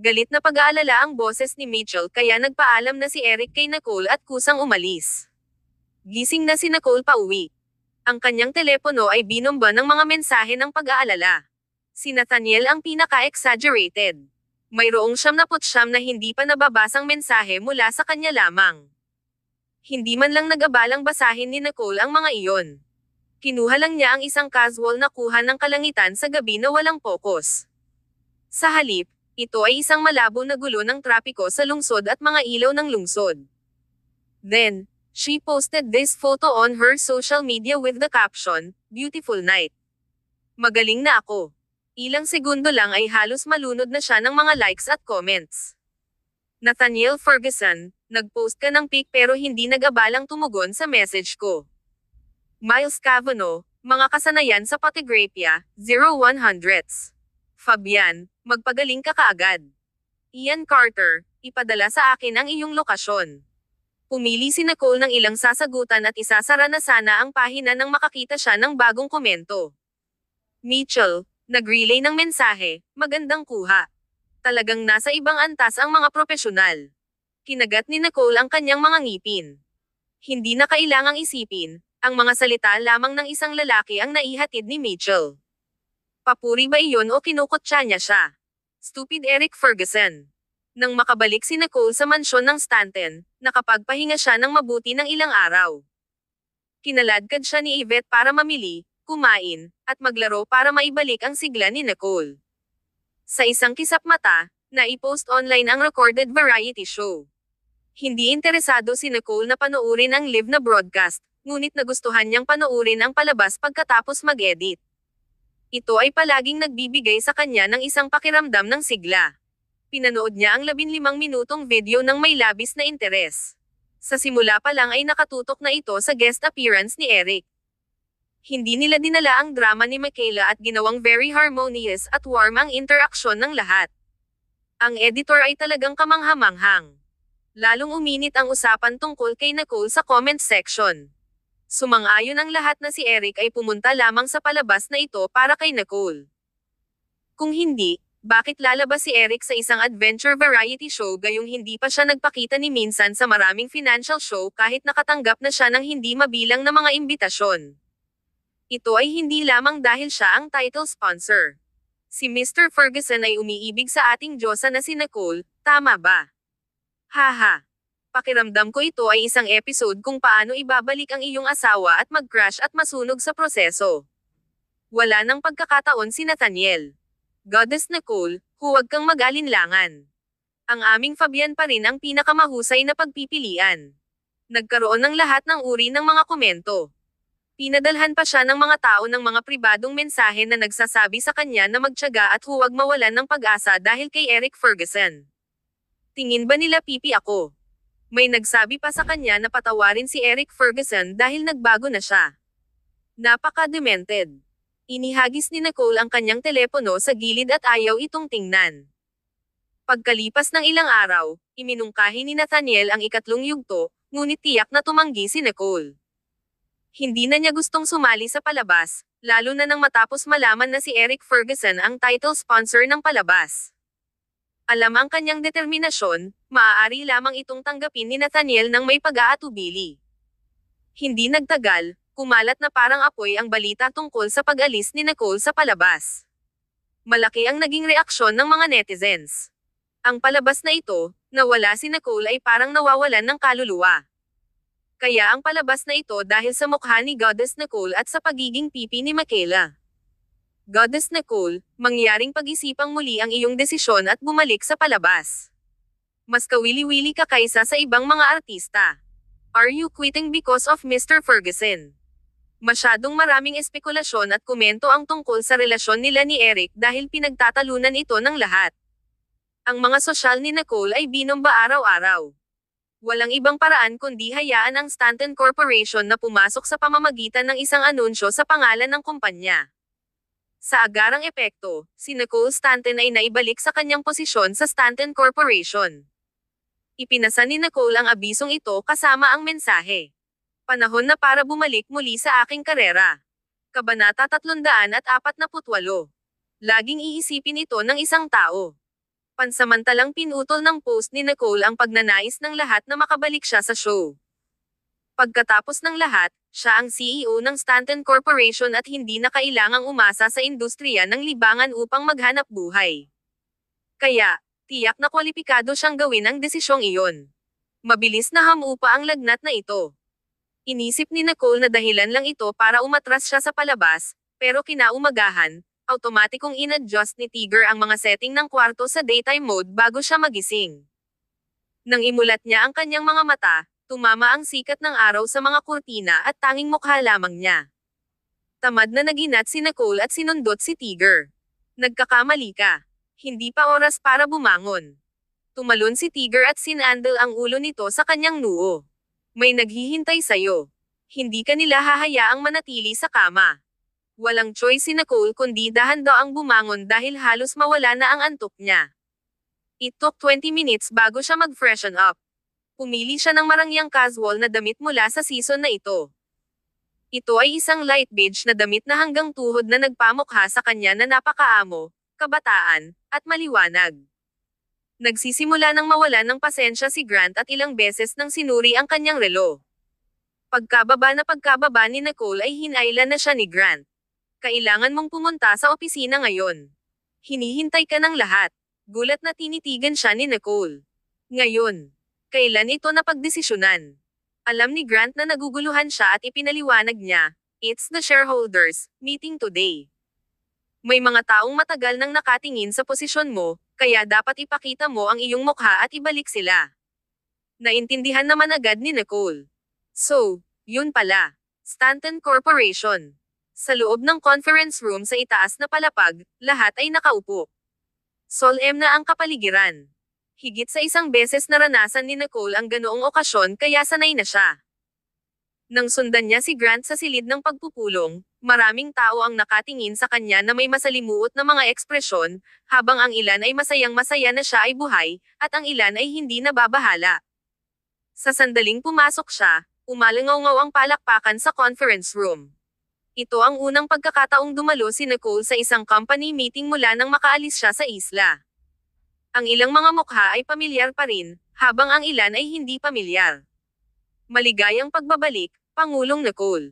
Galit na pag-aalala ang boses ni Mitchell kaya nagpaalam na si Eric kay Nicole at kusang umalis. Gising na si Nicole pauwi. Ang kanyang telepono ay binomba ng mga mensahe ng pag-aalala. Si Nathaniel ang pinaka-exaggerated. Mayroong 79 na hindi pa nababasang mensahe mula sa kanya lamang. Hindi man lang nag-abalang basahin ni Nicole ang mga iyon. Kinuha lang niya ang isang casual na kuha ng kalangitan sa gabi na walang focus. Sa halip, ito ay isang malabo na gulo ng trapiko sa lungsod at mga ilaw ng lungsod. Then, she posted this photo on her social media with the caption, "Beautiful night." Magaling na ako. Ilang segundo lang ay halos malunod na siya ng mga likes at comments. Nathaniel Ferguson, nagpost ka ng pic pero hindi nag-abalang tumugon sa message ko. Miles Cavano, mga kasanayan sa Patigrapia, 0100s. Fabian, magpagaling ka kaagad. Ian Carter, ipadala sa akin ang iyong lokasyon. Pumili si Nicole ng ilang sasagutan at isasara na sana ang pahina nang makakita siya ng bagong komento. Mitchell, nag-relay ng mensahe, magandang kuha. Talagang nasa ibang antas ang mga propesyonal. Kinagat ni Nicole ang kanyang mga ngipin. Hindi na kailangang isipin, ang mga salita lamang ng isang lalaki ang naihatid ni Mitchell. Papuri ba iyon o kinukutya niya siya? Stupid Eric Ferguson. Nang makabalik si Nicole sa mansyon ng Stanton, nakapagpahinga siya ng mabuti ng ilang araw. Kinaladkad siya ni Yvette para mamili, kumain, at maglaro para maibalik ang sigla ni Nicole. Sa isang kisap mata, naipost online ang recorded variety show. Hindi interesado si Nicole na panoorin ang live na broadcast, ngunit nagustuhan niyang panoorin ang palabas pagkatapos mag-edit. Ito ay palaging nagbibigay sa kanya ng isang pakiramdam ng sigla. Pinanood niya ang 15 minutong video ng may labis na interes. Sa simula pa lang ay nakatutok na ito sa guest appearance ni Eric. Hindi nila dinala ang drama ni Michaela at ginawang very harmonious at warm ang interaksyon ng lahat. Ang editor ay talagang kamangha-manghang. Lalong uminit ang usapan tungkol kay Nicole sa comment section. Sumang-ayon ang lahat na si Eric ay pumunta lamang sa palabas na ito para kay Nicole. Kung hindi, bakit lalabas si Eric sa isang adventure variety show gayong hindi pa siya nagpakita ni minsan sa maraming financial show kahit nakatanggap na siya ng hindi mabilang na mga imbitasyon? Ito ay hindi lamang dahil siya ang title sponsor. Si Mr. Ferguson ay umiibig sa ating Diyosa na si Nicole, tama ba? Haha. Pakiramdam ko ito ay isang episode kung paano ibabalik ang iyong asawa at mag-crash at masunog sa proseso. Wala nang pagkakataon si Nathaniel. Goddess Nicole, huwag kang mag-alinlangan. Ang aming Fabian pa rin ang pinakamahusay na pagpipilian. Nagkaroon ng lahat ng uri ng mga komento. Pinadalhan pa siya ng mga tao ng mga pribadong mensahe na nagsasabi sa kanya na magtiyaga at huwag mawalan ng pag-asa dahil kay Eric Ferguson. Tingin ba nila pipi ako? May nagsabi pa sa kanya na patawarin si Eric Ferguson dahil nagbago na siya. Napaka-demented. Inihagis ni Nicole ang kanyang telepono sa gilid at ayaw itong tingnan. Pagkalipas ng ilang araw, iminungkahi ni Nathaniel ang ikatlong yugto, ngunit tiyak na tumanggi si Nicole. Hindi na niya gustong sumali sa palabas, lalo na nang matapos malaman na si Eric Ferguson ang title sponsor ng palabas. Alam ang kanyang determinasyon, maaari lamang itong tanggapin ni Nathaniel ng may pag-aatubili. Hindi nagtagal, kumalat na parang apoy ang balita tungkol sa pag-alis ni Nicole sa palabas. Malaki ang naging reaksyon ng mga netizens. Ang palabas na ito, nawala si Nicole ay parang nawawalan ng kaluluwa. Kaya ang palabas na ito dahil sa mukha ni Goddess Nicole at sa pagiging pipi ni Michaela. Goddess Nicole, mangyaring pag-isipang muli ang iyong desisyon at bumalik sa palabas. Mas kawili-wili ka kaysa sa ibang mga artista. Are you quitting because of Mr. Ferguson? Masyadong maraming espekulasyon at komento ang tungkol sa relasyon nila ni Eric dahil pinagtatalunan ito ng lahat. Ang mga sosyal ni Nicole ay binomba araw-araw. Walang ibang paraan kundi hayaan ang Stanton Corporation na pumasok sa pamamagitan ng isang anunsyo sa pangalan ng kumpanya. Sa agarang epekto, si Nicole Stanton ay naibalik sa kanyang posisyon sa Stanton Corporation. Ipinasa ni Nicole ang abisong ito kasama ang mensahe. Panahon na para bumalik muli sa aking karera. Kabanata 348. Laging iisipin ito ng isang tao. Pansamantalang pinutol ng post ni Nicole ang pagnanais ng lahat na makabalik siya sa show. Pagkatapos ng lahat, siya ang CEO ng Stanton Corporation at hindi na kailangang umasa sa industriya ng libangan upang maghanap buhay. Kaya, Tiyak na kwalipikado siyang gawin ang desisyong iyon. Mabilis na hamupa ang lagnat na ito. Inisip ni Nicole na dahilan lang ito para umatras siya sa palabas, pero kinaumagahan, automatikong in-adjust ni Tigger ang mga setting ng kwarto sa daytime mode bago siya magising. Nang imulat niya ang kanyang mga mata, tumama ang sikat ng araw sa mga kurtina at tanging mukha lamang niya. Tamad na naginat si Nicole at sinundot si Tigger. Nagkakamali ka. Hindi pa oras para bumangon. Tumalon si Tigger at sinandal ang ulo nito sa kanyang noo. May naghihintay sayo. Hindi ka nila hahayaang manatili sa kama. Walang choice si Nicole kundi dahan daw ang bumangon dahil halos mawala na ang antok niya. It took 20 minutes bago siya mag-freshen up. Pumili siya ng marangyang casual na damit mula sa season na ito. Ito ay isang light beige na damit na hanggang tuhod na nagpamukha sa kanya na napakaamo, kabataan, at maliwanag. Nagsisimula ng mawalan ng pasensya si Grant at ilang beses nang sinuri ang kanyang relo. Pagkababa ni Nicole ay hinailan na siya ni Grant. Kailangan mong pumunta sa opisina ngayon. Hinihintay ka ng lahat. Gulat na tinitigan siya ni Nicole. Ngayon. Kailan ito napagdesisyonan? Alam ni Grant na naguguluhan siya at ipinaliwanag niya, "It's the shareholders meeting today. May mga taong matagal nang nakatingin sa posisyon mo, kaya dapat ipakita mo ang iyong mukha at ibalik sila." Naintindihan naman agad ni Nicole. So, yun pala. Stanton Corporation. Sa loob ng conference room sa itaas na palapag, lahat ay nakaupo. Solemn na ang kapaligiran. Higit sa isang beses naranasan ni Nicole ang ganoong okasyon kaya sanay na siya. Nang sundan niya si Grant sa silid ng pagpupulong, maraming tao ang nakatingin sa kanya na may masalimuot na mga ekspresyon, habang ang ilan ay masayang-masaya na siya ay buhay, at ang ilan ay hindi nababahala. Sa sandaling pumasok siya, umalangaw-ngaw ang palakpakan sa conference room. Ito ang unang pagkakataong dumalo si Nicole sa isang company meeting mula nang makaalis siya sa isla. Ang ilang mga mukha ay pamilyar pa rin, habang ang ilan ay hindi pamilyar. Maligayang pagbabalik, Pangulong Nicole.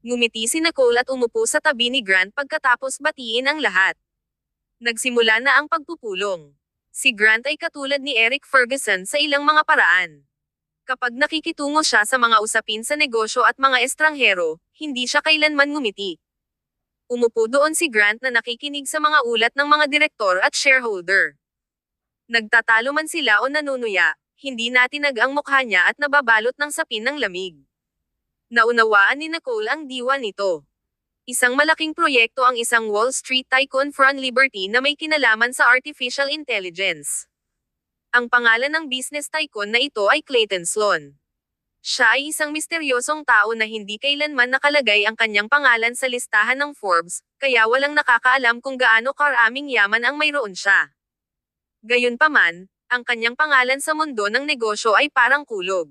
Ngumiti si Nicole at umupo sa tabi ni Grant pagkatapos batiin ang lahat. Nagsimula na ang pagpupulong. Si Grant ay katulad ni Eric Ferguson sa ilang mga paraan. Kapag nakikitungo siya sa mga usapin sa negosyo at mga estranghero, hindi siya kailanman ngumiti. Umupo doon si Grant na nakikinig sa mga ulat ng mga direktor at shareholder. Nagtatalo man sila o nanunuya, hindi natinag ang mukha niya at nababalot ng sapin ng lamig. Naunawaan ni Nicole ang diwa nito. Isang malaking proyekto ang isang Wall Street tycoon Fron Liberty na may kinalaman sa artificial intelligence. Ang pangalan ng business tycoon na ito ay Clayton Sloan. Siya ay isang misteryosong tao na hindi kailanman nakalagay ang kanyang pangalan sa listahan ng Forbes, kaya walang nakakaalam kung gaano karaming yaman ang mayroon siya. Gayunpaman, ang kanyang pangalan sa mundo ng negosyo ay parang kulog.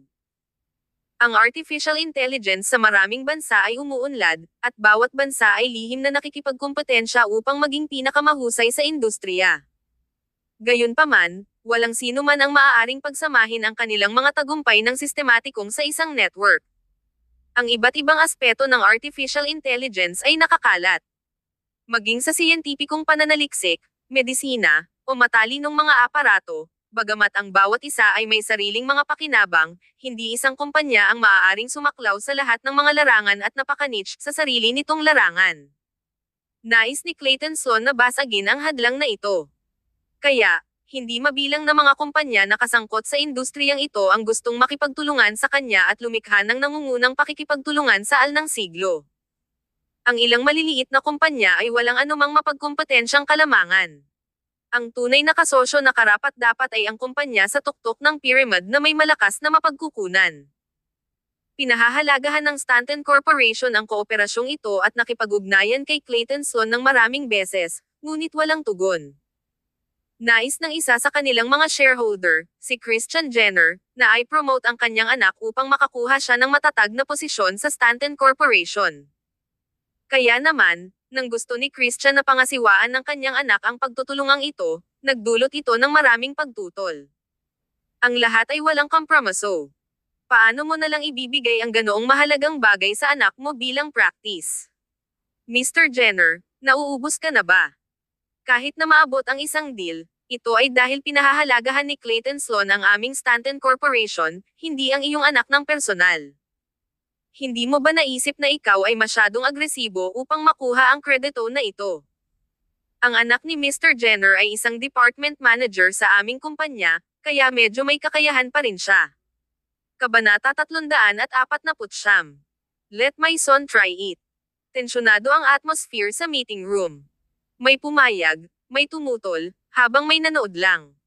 Ang artificial intelligence sa maraming bansa ay umuunlad, at bawat bansa ay lihim na nakikipagkumpetensya upang maging pinakamahusay sa industriya. Gayunpaman, walang sino man ang maaaring pagsamahin ang kanilang mga tagumpay ng sistematikong sa isang network. Ang iba't ibang aspeto ng artificial intelligence ay nakakalat. Maging sa siyentipikong pananaliksik, medisina, o matalinong mga aparato, bagamat ang bawat isa ay may sariling mga pakinabang, hindi isang kumpanya ang maaaring sumaklaw sa lahat ng mga larangan at napaka-niche sa sarili nitong larangan. Nais ni Clayton Sloan na basagin ang hadlang na ito. Kaya, hindi mabilang na mga kumpanya na kasangkot sa industriyang ito ang gustong makipagtulungan sa kanya at lumikha ng nangungunang pakikipagtulungan sa ng siglo. Ang ilang maliliit na kumpanya ay walang anumang mapagkompetensyang kalamangan. Ang tunay na kasosyo na karapat-dapat ay ang kumpanya sa tuktok ng pyramid na may malakas na mapagkukunan. Pinahahalagahan ng Stanton Corporation ang kooperasyong ito at nakipag-ugnayan kay Clayton Sloan ng maraming beses, ngunit walang tugon. Nais ng isa sa kanilang mga shareholder, si Christian Jenner, na i-promote ang kanyang anak upang makakuha siya ng matatag na posisyon sa Stanton Corporation. Kaya naman, nang gusto ni Christian na pangasiwaan ng kanyang anak ang pagtutulungang ito, nagdulot ito ng maraming pagtutol. Ang lahat ay walang kompromiso. Paano mo nalang ibibigay ang ganoong mahalagang bagay sa anak mo bilang practice? Mr. Jenner, nauubos ka na ba? Kahit na maabot ang isang deal, Ito ay dahil pinahahalagahan ni Clayton Sloan ang aming Stanton Corporation, hindi ang iyong anak ng personal. Hindi mo ba naisip na ikaw ay masyadong agresibo upang makuha ang kredito na ito? Ang anak ni Mr. Jenner ay isang department manager sa aming kumpanya, kaya medyo may kakayahan pa rin siya. Kabanata 349. Let my son try it. Tensyonado ang atmosphere sa meeting room. May pumayag, may tumutol, habang may nanood lang.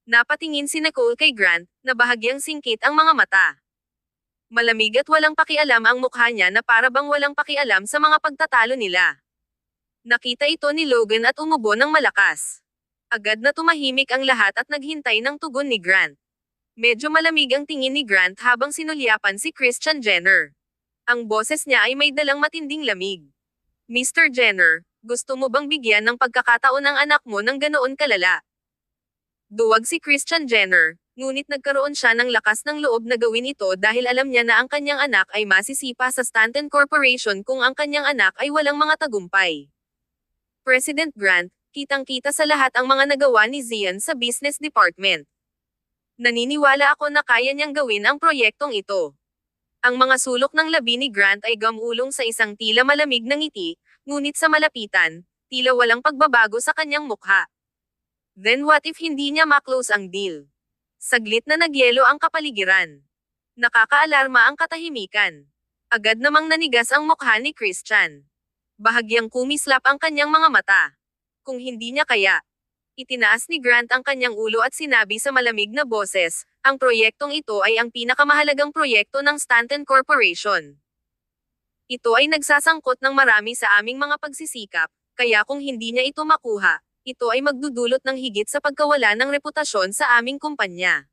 Napatingin si Nicole kay Grant, na bahagyang singkit ang mga mata. Malamig at walang pakialam ang mukha niya na para bang walang pakialam sa mga pagtatalo nila. Nakita ito ni Logan at umubo ng malakas. Agad na tumahimik ang lahat at naghintay ng tugon ni Grant. Medyo malamig ang tingin ni Grant habang sinulyapan si Christian Jenner. Ang boses niya ay may dalang matinding lamig. Mr. Jenner, gusto mo bang bigyan ng pagkakataon ang anak mo ng ganoon kalala? Duwag si Christian Jenner, ngunit nagkaroon siya ng lakas ng loob na gawin ito dahil alam niya na ang kanyang anak ay masisipa sa Stanton Corporation kung ang kanyang anak ay walang mga tagumpay. President Grant, kitang-kita sa lahat ang mga nagawa ni Zian sa business department. Naniniwala ako na kaya niyang gawin ang proyektong ito. Ang mga sulok ng labi ni Grant ay gamulong sa isang tila malamig na ngiti, ngunit sa malapitan, tila walang pagbabago sa kanyang mukha. Then what if hindi niya maklose ang deal? Saglit na nagyelo ang kapaligiran. Nakakaalarma ang katahimikan. Agad namang nanigas ang mukha ni Christian. Bahagyang kumislap ang kanyang mga mata. Kung hindi niya kaya. Itinaas ni Grant ang kanyang ulo at sinabi sa malamig na boses, ang proyektong ito ay ang pinakamahalagang proyekto ng Stanton Corporation. Ito ay nagsasangkot ng marami sa aming mga pagsisikap, kaya kung hindi niya ito makuha, ito ay magdudulot ng higit sa pagkawala ng reputasyon sa aming kumpanya.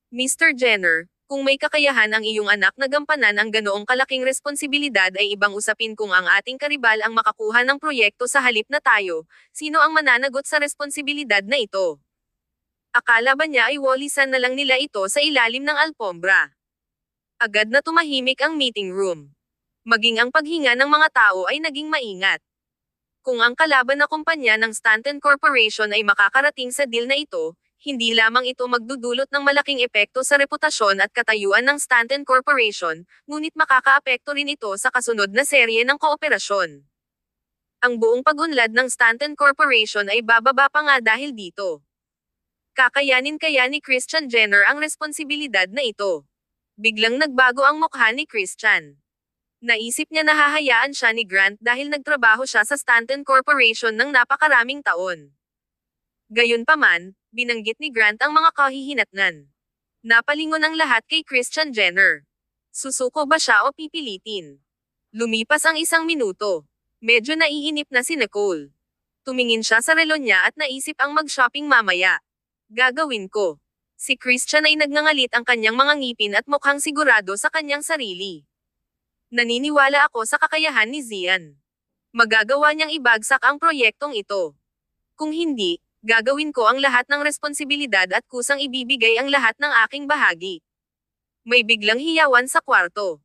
Mr. Jenner, kung may kakayahan ang iyong anak na gampanan ang ganoong kalaking responsibilidad ay ibang usapin kung ang ating karibal ang makakuha ng proyekto sa halip na tayo, sino ang mananagot sa responsibilidad na ito? Akala ba niya ay walisan na lang nila ito sa ilalim ng alpombra? Agad na tumahimik ang meeting room. Maging ang paghinga ng mga tao ay naging maingat. Kung ang kalaban na kumpanya ng Stanton Corporation ay makakarating sa deal na ito, hindi lamang ito magdudulot ng malaking epekto sa reputasyon at katayuan ng Stanton Corporation, ngunit makakaapekto rin ito sa kasunod na serye ng kooperasyon. Ang buong pag-unlad ng Stanton Corporation ay bababa pa nga dahil dito. Kakayanin kaya ni Christian Jenner ang responsibilidad na ito? Biglang nagbago ang mukha ni Christian. Naisip niya na hahayaan siya ni Grant dahil nagtrabaho siya sa Stanton Corporation ng napakaraming taon. Gayunpaman, binanggit ni Grant ang mga kahihinatnan. Napalingon ang lahat kay Christian Jenner. Susuko ba siya o pipilitin? Lumipas ang 1 minuto. Medyo naiinip na si Nicole. Tumingin siya sa relo niya at naisip ang mag-shopping mamaya. Gagawin ko. Si Christian ay nagngangalit ang kanyang mga ngipin at mukhang sigurado sa kanyang sarili. Naniniwala ako sa kakayahan ni Zian. Magagawa niyang ibagsak ang proyektong ito. Kung hindi, gagawin ko ang lahat ng responsibilidad at kusang ibibigay ang lahat ng aking bahagi. May biglang hiyawan sa kwarto.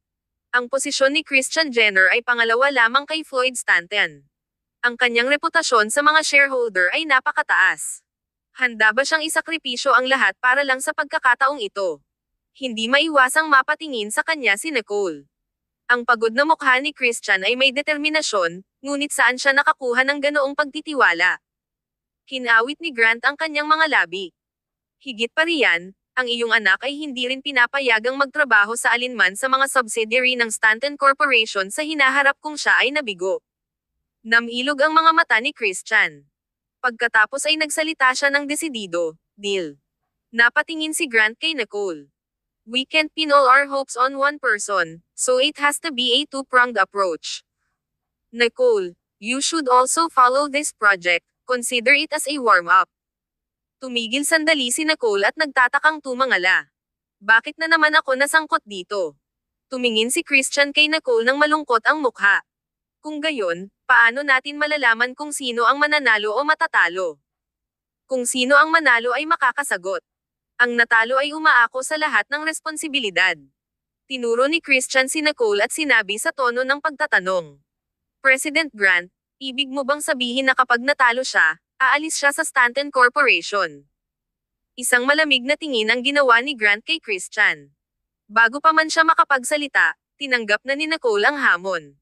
Ang posisyon ni Christian Jenner ay pangalawa lamang kay Floyd Stanton. Ang kanyang reputasyon sa mga shareholder ay napakataas. Handa ba siyang isakripisyo ang lahat para lang sa pagkakataong ito? Hindi maiwasang mapatingin sa kanya si Nicole. Ang pagod na mukha ni Christian ay may determinasyon, ngunit saan siya nakakuha ng ganoong pagtitiwala? Kinawit ni Grant ang kanyang mga labi. Higit pa riyan, ang iyong anak ay hindi rin pinapayagang magtrabaho sa alinman sa mga subsidiary ng Stanton Corporation sa hinaharap kung siya ay nabigo. Namilog ang mga mata ni Christian. Pagkatapos ay nagsalita siya ng desidido, deal. Napatingin si Grant kay Nicole. We can't pin all our hopes on one person, so it has to be a two-pronged approach. Nicole, you should also follow this project. Consider it as a warm-up. Tumigil sandali si Nicole at nagtatakang tumangala. Bakit na naman ako nasangkot dito? Tumingin si Christian kay Nicole nang malungkot ang mukha. Kung gayon, paano natin malalaman kung sino ang mananalo o matatalo? Kung sino ang manalo ay makakasagot. Ang natalo ay umaako sa lahat ng responsibilidad. Tinuro ni Christian si Nicole at sinabi sa tono ng pagtatanong. President Grant, ibig mo bang sabihin na kapag natalo siya, Aalis siya sa Stanton Corporation. Isang malamig na tingin ang ginawa ni Grant kay Christian. Bago pa man siya makapagsalita, tinanggap na ni Nicole ang hamon.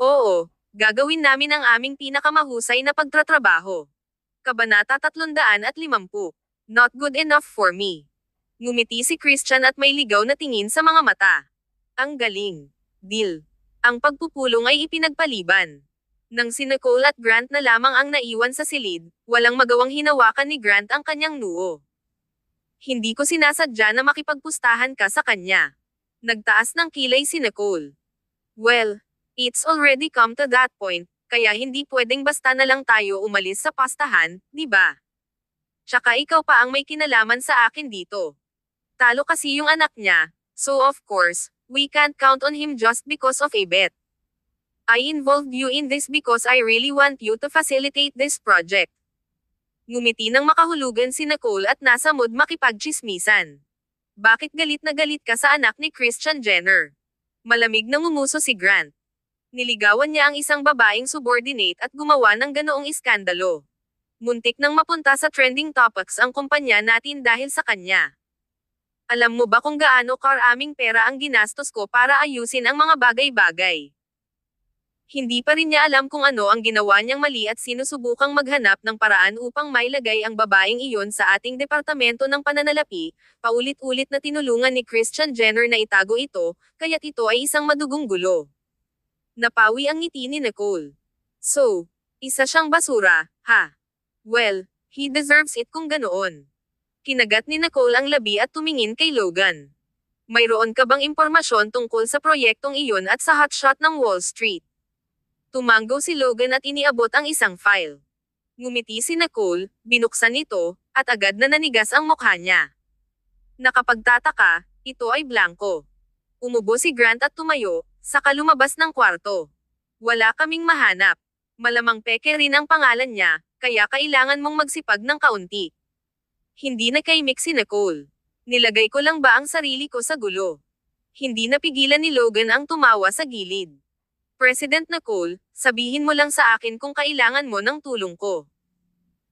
Oo, gagawin namin ang aming pinakamahusay na pagtatrabaho. Kabanata 350. Not good enough for me. Ngumiti si Christian at may ligaw na tingin sa mga mata. Ang galing. Deal. Ang pagpupulong ay ipinagpaliban. Nang si Nicole at Grant na lamang ang naiwan sa silid, walang magawang hinawakan ni Grant ang kanyang noo. Hindi ko sinasadya na makipagpustahan ka sa kanya. Nagtaas ng kilay si Nicole. Well, it's already come to that point, kaya hindi pwedeng basta na lang tayo umalis sa pastahan, di ba? Tsaka ikaw pa ang may kinalaman sa akin dito. Talo kasi yung anak niya, so of course, we can't count on him just because of a bet. I involved you in this because I really want you to facilitate this project. Ngumiti ng makahulugan si Nicole at nasa mood makipagchismisan. Bakit galit na galit ka sa anak ni Christian Jenner? Malamig na ngumuso si Grant. Niligawan niya ang isang babaeng subordinate at gumawa ng ganoong iskandalo. Muntik nang mapunta sa trending topics ang kumpanya natin dahil sa kanya. Alam mo ba kung gaano karaming pera ang ginastos ko para ayusin ang mga bagay-bagay? Hindi pa rin niya alam kung ano ang ginawa niyang mali at sinusubukang maghanap ng paraan upang mailagay ang babaeng iyon sa ating departamento ng pananalapi, paulit-ulit na tinulungan ni Christian Jenner na itago ito, kaya't ito ay isang madugong gulo. Napawi ang ngiti ni Nicole. So, isa siyang basura, ha? Well, he deserves it kung ganoon. Kinagat ni Nicole ang labi at tumingin kay Logan. Mayroon ka bang impormasyon tungkol sa proyektong iyon at sa hotshot ng Wall Street? Tumanggo si Logan at iniabot ang isang file. Ngumiti si Nicole, binuksan ito, at agad na nanigas ang mukha niya. Nakapagtataka, ito ay blanko. Umubo si Grant at tumayo, saka lumabas ng kwarto. Wala kaming mahanap. Malamang peke rin ang pangalan niya, kaya kailangan mong magsipag ng kaunti. Hindi nakaimik si Nicole. Nilagay ko lang ba ang sarili ko sa gulo? Hindi napigilan ni Logan ang tumawa sa gilid. President Nicole, sabihin mo lang sa akin kung kailangan mo ng tulong ko.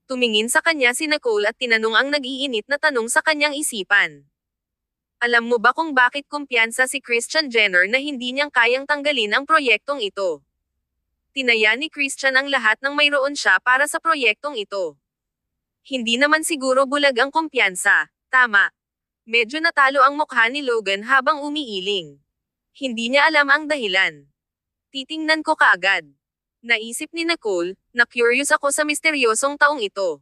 Tumingin sa kanya si Nicole at tinanong ang nag-iinit na tanong sa kanyang isipan. Alam mo ba kung bakit kumpiyansa si Christian Jenner na hindi niyang kayang tanggalin ang proyektong ito? Tinaya ni Christian ang lahat ng mayroon siya para sa proyektong ito. Hindi naman siguro bulag ang kumpiyansa, tama. Medyo natalo ang mukha ni Logan habang umiiling. Hindi niya alam ang dahilan. Titingnan ko kaagad. Naisip ni Nicole, na curious ako sa misteryosong taong ito.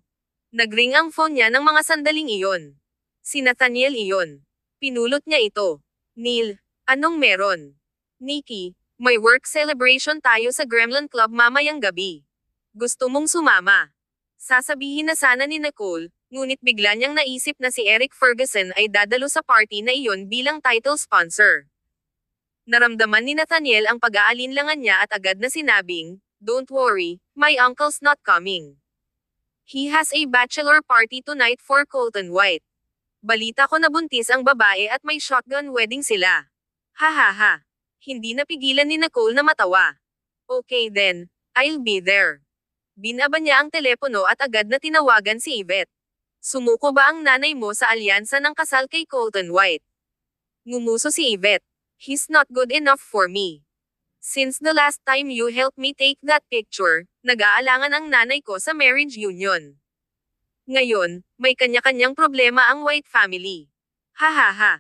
Nagring ang phone niya ng mga sandaling iyon. Si Nathaniel iyon. Pinulot niya ito. Neil, anong meron? Nikki, may work celebration tayo sa Gremlin Club mamayang gabi. Gusto mong sumama? Sasabihin na sana ni Nicole, ngunit bigla niyang naisip na si Eric Ferguson ay dadalo sa party na iyon bilang title sponsor. Naramdaman ni Nathaniel ang pag-aalinlangan niya at agad na sinabing, "Don't worry, my uncle's not coming. He has a bachelor party tonight for Colton White. Balita ko na buntis ang babae at may shotgun wedding sila." Ha ha ha. Hindi napigilan ni Nicole na matawa. Okay then, I'll be there. Binaba niya ang telepono at agad na tinawagan si Yvette. Sumuko ba ang nanay mo sa alyansa ng kasal kay Colton White? Ngumuso si Yvette. He's not good enough for me. Since the last time you helped me take that picture, nag-aalangan ang nanay ko sa marriage union. Ngayon, may kanya-kanyang problema ang White family. Ha ha ha.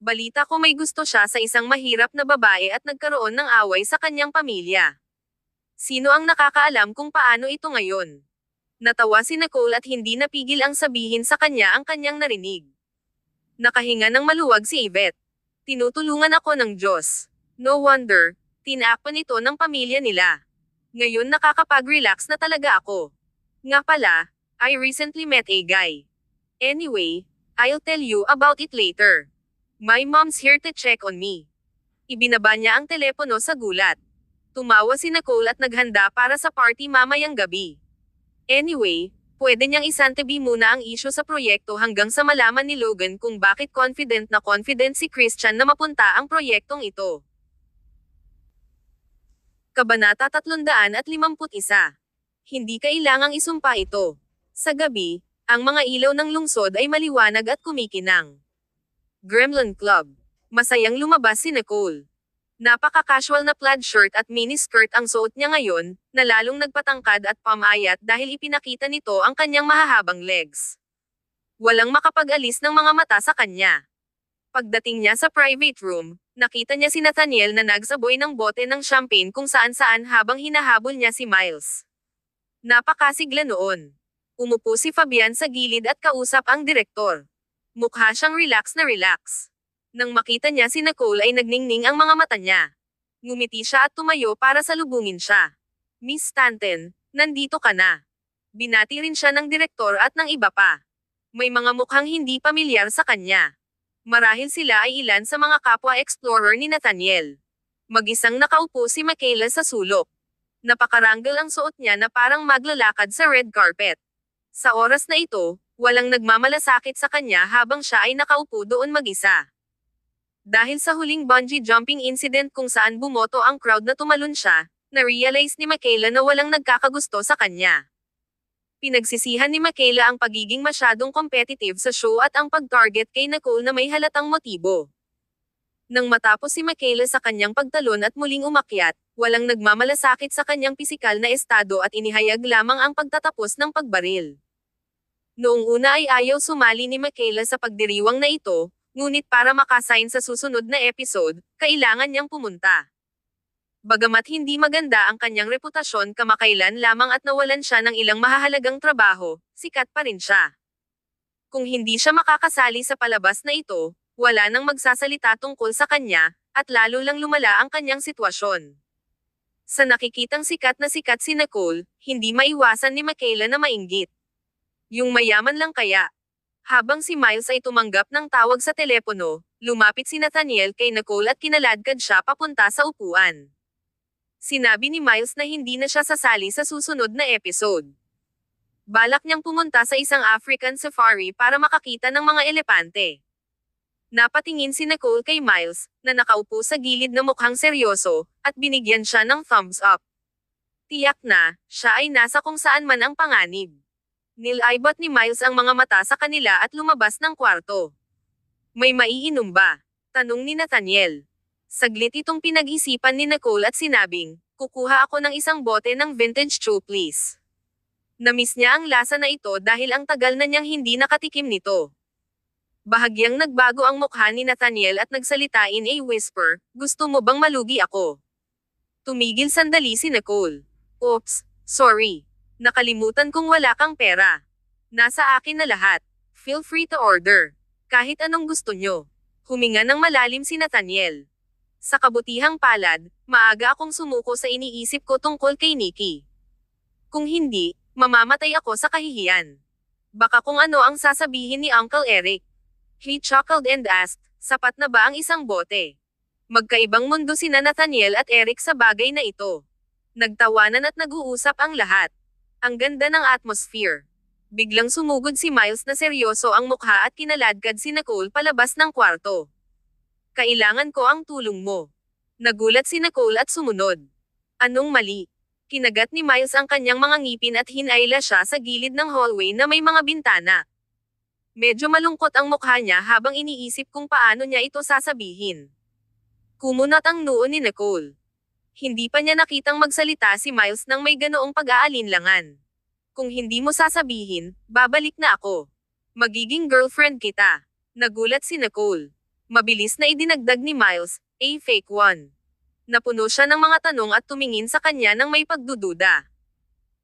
Balita ko may gusto siya sa isang mahirap na babae at nagkaroon ng away sa kanyang pamilya. Sino ang nakakaalam kung paano ito ngayon? Natawa si Nicole at hindi napigil ang sabihin sa kanya ang kanyang narinig. Nakahinga ng maluwag si Yvette. Tinutulungan ako ng Diyos. No wonder, tinakpan ito ng pamilya nila. Ngayon nakakapag-relax na talaga ako. Nga pala, I recently met a guy. Anyway, I'll tell you about it later. My mom's here to check on me. Ibinaba niya ang telepono sa gulat. Tumawa si Nicole at naghanda para sa party mamayang gabi. Anyway, pwede niyang isantabi muna ang isyu sa proyekto hanggang sa malaman ni Logan kung bakit confident si Christian na mapunta ang proyektong ito. Kabanata 351. Hindi kailangang isumpa ito. Sa gabi, ang mga ilaw ng lungsod ay maliwanag at kumikinang. Gremlin Club. Masayang lumabas si Nicole. Napaka-casual na plaid shirt at mini-skirt ang suot niya ngayon, na lalong nagpatangkad at pamayat dahil ipinakita nito ang kanyang mahahabang legs. Walang makapag-alis ng mga mata sa kanya. Pagdating niya sa private room, nakita niya si Nathaniel na nagsaboy ng bote ng champagne kung saan-saan habang hinahabol niya si Miles. Napakasigla noon. Umupo si Fabian sa gilid at kausap ang direktor. Mukha siyang relax na relax. Nang makita niya si Nicole ay nagningning ang mga mata niya. Ngumiti siya at tumayo para salubungin siya. Miss Stanton, nandito ka na. Binati rin siya ng direktor at ng iba pa. May mga mukhang hindi pamilyar sa kanya. Marahil sila ay ilan sa mga kapwa explorer ni Nathaniel. Mag-isang nakaupo si Michaela sa sulok. Napakaranggal ang suot niya na parang maglalakad sa red carpet. Sa oras na ito, walang nagmamalasakit sa kanya habang siya ay nakaupo doon mag-isa. Dahil sa huling bungee jumping incident kung saan bumoto ang crowd na tumalon siya, na-realize ni Michaela na walang nagkakagusto sa kanya. Pinagsisihan ni Michaela ang pagiging masyadong competitive sa show at ang pag-target kay Nicole na may halatang motibo. Nang matapos si Michaela sa kanyang pagtalon at muling umakyat, walang nagmamalasakit sa kanyang pisikal na estado at inihayag lamang ang pagtatapos ng pagbaril. Noong una ay ayaw sumali ni Michaela sa pagdiriwang na ito, ngunit para makasign sa susunod na episode, kailangan niyang pumunta. Bagamat hindi maganda ang kanyang reputasyon kamakailan lamang at nawalan siya ng ilang mahahalagang trabaho, sikat pa rin siya. Kung hindi siya makakasali sa palabas na ito, wala nang magsasalita tungkol sa kanya, at lalo lang lumala ang kanyang sitwasyon. Sa nakikitang sikat si Nicole, hindi maiwasan ni Michaela na mainggit. Yung mayaman lang kaya. Habang si Miles ay tumanggap ng tawag sa telepono, lumapit si Nathaniel kay Nicole at kinaladkad siya papunta sa upuan. Sinabi ni Miles na hindi na siya sasali sa susunod na episode. Balak niyang pumunta sa isang African safari para makakita ng mga elepante. Napatingin si Nicole kay Miles, na nakaupo sa gilid na mukhang seryoso, at binigyan siya ng thumbs up. Tiyak na, siya ay nasa kung saan man ang panganib. Nilaybot ni Miles ang mga mata sa kanila at lumabas ng kwarto. May maiinom ba? Tanong ni Nathaniel. Saglit itong pinag-isipan ni Nicole at sinabing, kukuha ako ng isang bote ng vintage chew please. Namiss niya ang lasa na ito dahil ang tagal na niyang hindi nakatikim nito. Bahagyang nagbago ang mukha ni Nathaniel at nagsalita in a whisper, gusto mo bang malugi ako? Tumigil sandali si Nicole. Oops, sorry. Nakalimutan kong wala kang pera. Nasa akin na lahat. Feel free to order. Kahit anong gusto nyo. Huminga ng malalim si Nathaniel. Sa kabutihang palad, maaga akong sumuko sa iniisip ko tungkol kay Nikki. Kung hindi, mamamatay ako sa kahihiyan. Baka kung ano ang sasabihin ni Uncle Eric. He chuckled and asked, sapat na ba ang isang bote? Magkaibang mundo sina Nathaniel at Eric sa bagay na ito. Nagtawanan at nag-uusap ang lahat. Ang ganda ng atmosphere. Biglang sumugod si Miles na seryoso ang mukha at kinaladkad si Nicole palabas ng kwarto. Kailangan ko ang tulong mo. Nagulat si Nicole at sumunod. Anong mali? Kinagat ni Miles ang kanyang mga ngipin at hinayla siya sa gilid ng hallway na may mga bintana. Medyo malungkot ang mukha niya habang iniisip kung paano niya ito sasabihin. Kumunat ang noo ni Nicole. Hindi pa niya nakitang magsalita si Miles nang may ganoong pag-aalinlangan. Kung hindi mo sasabihin, babalik na ako. Magiging girlfriend kita. Nagulat si Nicole. Mabilis na idinagdag ni Miles, a fake one. Napuno siya ng mga tanong at tumingin sa kanya nang may pagdududa.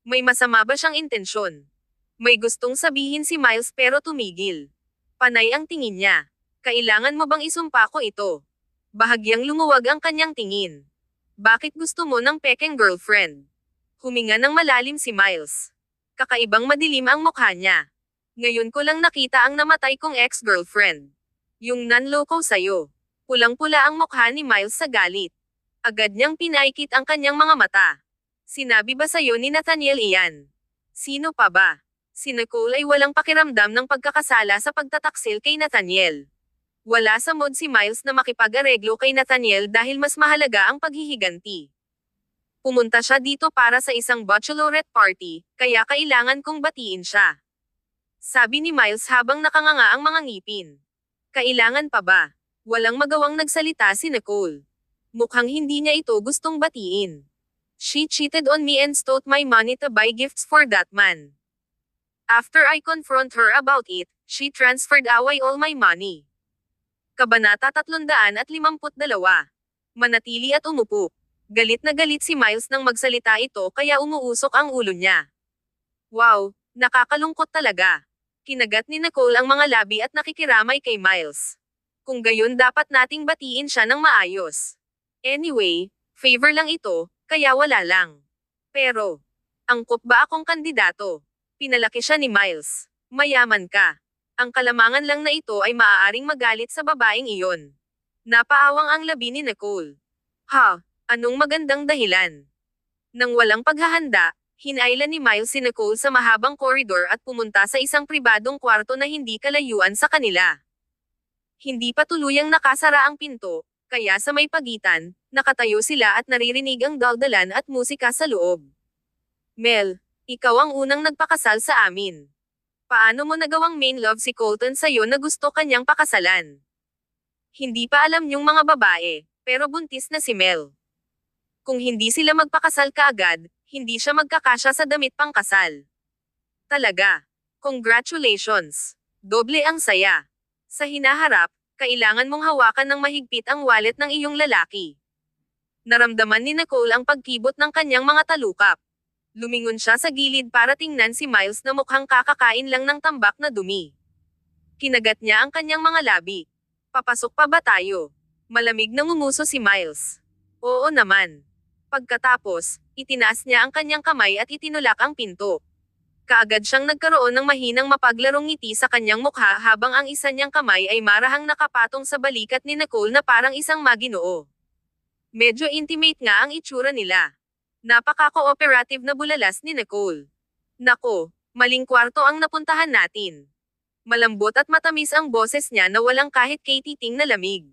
May masama ba siyang intensyon? May gustong sabihin si Miles pero tumigil. Panay ang tingin niya. Kailangan mo bang isumpa ko ito? Bahagyang lumuwag ang kanyang tingin. Bakit gusto mo ng pekeng girlfriend? Huminga ng malalim si Miles. Kakaibang madilim ang mukha niya. Ngayon ko lang nakita ang namatay kong ex-girlfriend. Yung nanloko sa'yo. Pulang-pula ang mukha ni Miles sa galit. Agad niyang pinaikit ang kanyang mga mata. Sinabi ba sa'yo ni Nathaniel iyan? Sino pa ba? Si Nicole ay walang pakiramdam ng pagkakasala sa pagtataksil kay Nathaniel. Wala sa mood si Miles na makipag-areglo kay Nathaniel dahil mas mahalaga ang paghihiganti. Pumunta siya dito para sa isang bachelorette party, kaya kailangan kong batiin siya. Sabi ni Miles habang nakanganga ang mga ngipin. Kailangan pa ba? Walang magawang nagsalita si Nicole. Mukhang hindi niya ito gustong batiin. She cheated on me and stole my money to buy gifts for that man. After I confront her about it, she transferred away all my money. Kabanata 352. Manatili at umupo. Galit na galit si Miles nang magsalita ito kaya umuusok ang ulo niya. Wow, nakakalungkot talaga. Kinagat ni Nicole ang mga labi at nakikiramay kay Miles. Kung gayon dapat nating batiin siya ng maayos. Anyway, favor lang ito, kaya wala lang. Pero, angkop ba akong kandidato? Pinalaki siya ni Miles. Mayaman ka. Ang kalamangan lang na ito ay maaaring magalit sa babaeng iyon. Napaawang ang labi ni Nicole. Ha, anong magandang dahilan? Nang walang paghahanda, hinailan ni Miles si Nicole sa mahabang koridor at pumunta sa isang pribadong kwarto na hindi kalayuan sa kanila. Hindi pa tuluyang nakasara ang pinto, kaya sa may pagitan, nakatayo sila at naririnig ang daldalan at musika sa loob. Mel, ikaw ang unang nagpakasal sa amin. Paano mo nagawang main love si Colton sa'yo na gusto kanyang pakasalan? Hindi pa alam yung mga babae, pero buntis na si Mel. Kung hindi sila magpakasal kaagad, hindi siya magkakasya sa damit pangkasal. Talaga. Congratulations. Doble ang saya. Sa hinaharap, kailangan mong hawakan ng mahigpit ang wallet ng iyong lalaki. Naramdaman ni Nicole ang pagkibot ng kanyang mga talukap. Lumingon siya sa gilid para tingnan si Miles na mukhang kakakain lang ng tambak na dumi. Kinagat niya ang kanyang mga labi. Papasok pa ba tayo? Malamig na ngumuso si Miles. Oo naman. Pagkatapos, itinaas niya ang kanyang kamay at itinulak ang pinto. Kaagad siyang nagkaroon ng mahinang mapaglarong ngiti sa kanyang mukha habang ang isa niyang kamay ay marahang nakapatong sa balikat ni Nicole na parang isang maginoo. Medyo intimate nga ang itsura nila. Napaka-cooperative na bulalas ni Nicole. Nako, maling kwarto ang napuntahan natin. Malambot at matamis ang boses niya na walang kahit katiting na lamig.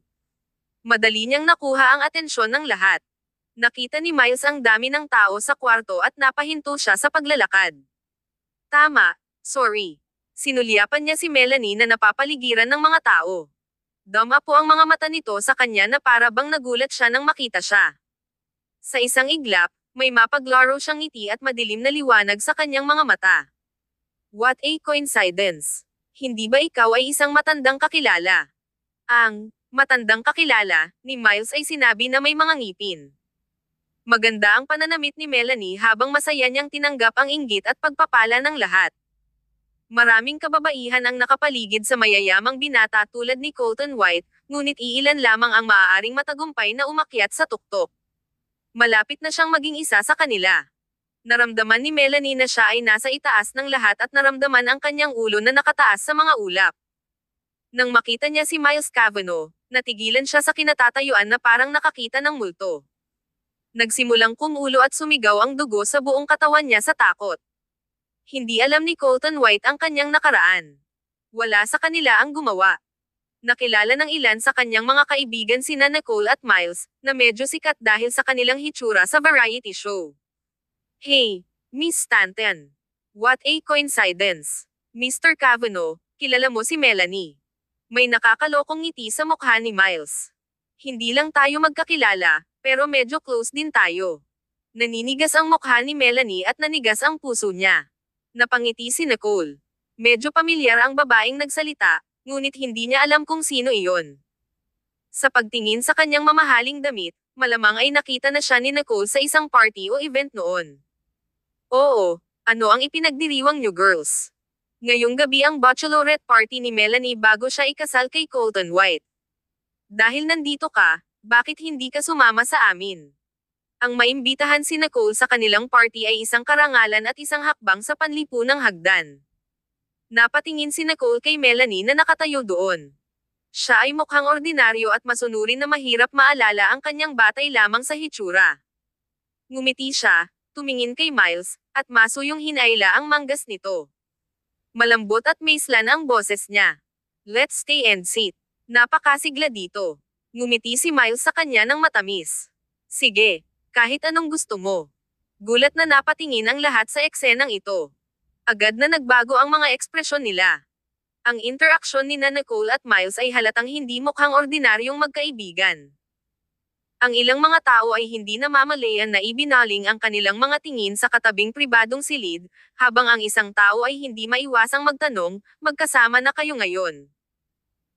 Madali niyang nakuha ang atensyon ng lahat. Nakita ni Miles ang dami ng tao sa kwarto at napahinto siya sa paglalakad. Tama, sorry. Sinulyapan niya si Melanie na napapaligiran ng mga tao. Dama po ang mga mata nito sa kanya na para bang nagulat siya nang makita siya. Sa isang iglap, may mapaglaro siyang ngiti at madilim na liwanag sa kanyang mga mata. What a coincidence. Hindi ba ikaw ay isang matandang kakilala? Ang matandang kakilala ni Miles ay sinabi na may mga ngipin. Maganda ang pananamit ni Melanie habang masaya niyang tinanggap ang inggit at pagpapala ng lahat. Maraming kababaihan ang nakapaligid sa mayayamang binata tulad ni Colton White, ngunit iilan lamang ang maaaring matagumpay na umakyat sa tuktok. Malapit na siyang maging isa sa kanila. Naramdaman ni Melanie na siya ay nasa itaas ng lahat at naramdaman ang kanyang ulo na nakataas sa mga ulap. Nang makita niya si Miles Cavanaugh, natigilan siya sa kinatatayuan na parang nakakita ng multo. Nagsimulang kumulo at sumigaw ang dugo sa buong katawan niya sa takot. Hindi alam ni Colton White ang kanyang nakaraan. Wala sa kanila ang gumawa. Nakilala ng ilan sa kanyang mga kaibigan sina Nicole at Miles, na medyo sikat dahil sa kanilang hitsura sa variety show. Hey, Miss Stanton. What a coincidence. Mr. Cavanaugh, kilala mo si Melanie. May nakakalokong ngiti sa mukha ni Miles. Hindi lang tayo magkakilala, pero medyo close din tayo. Naninigas ang mukha ni Melanie at nanigas ang puso niya. Napangiti si Nicole. Medyo pamilyar ang babaeng nagsalita, ngunit hindi niya alam kung sino iyon. Sa pagtingin sa kanyang mamahaling damit, malamang ay nakita na siya ni Nicole sa isang party o event noon. Oo, ano ang ipinagdiriwang niyo girls? Ngayong gabi ang bachelorette party ni Melanie bago siya ikasal kay Colton White. Dahil nandito ka, bakit hindi ka sumama sa amin? Ang maimbitahan si Nicole sa kanilang party ay isang karangalan at isang hakbang sa panlipunang hagdan. Napatingin si Nicole kay Melanie na nakatayo doon. Siya ay mukhang ordinaryo at masunurin na mahirap maalala ang kanyang batay lamang sa hitsura. Ngumiti siya, tumingin kay Miles, at maso yung hinaila ang manggas nito. Malambot at maislan ang boses niya. Let's stay and sit. Napakasigla dito. Ngumiti si Miles sa kanya ng matamis. Sige, Kahit anong gusto mo. Gulat na napatingin ang lahat sa eksenang ito. Agad na nagbago ang mga ekspresyon nila. Ang interaksyon ni Nicole at Miles ay halatang hindi mukhang ordinaryong magkaibigan. Ang ilang mga tao ay hindi namamalayan na ibinaling ang kanilang mga tingin sa katabing pribadong silid, habang ang isang tao ay hindi maiwasang magtanong, magkasama na kayo ngayon.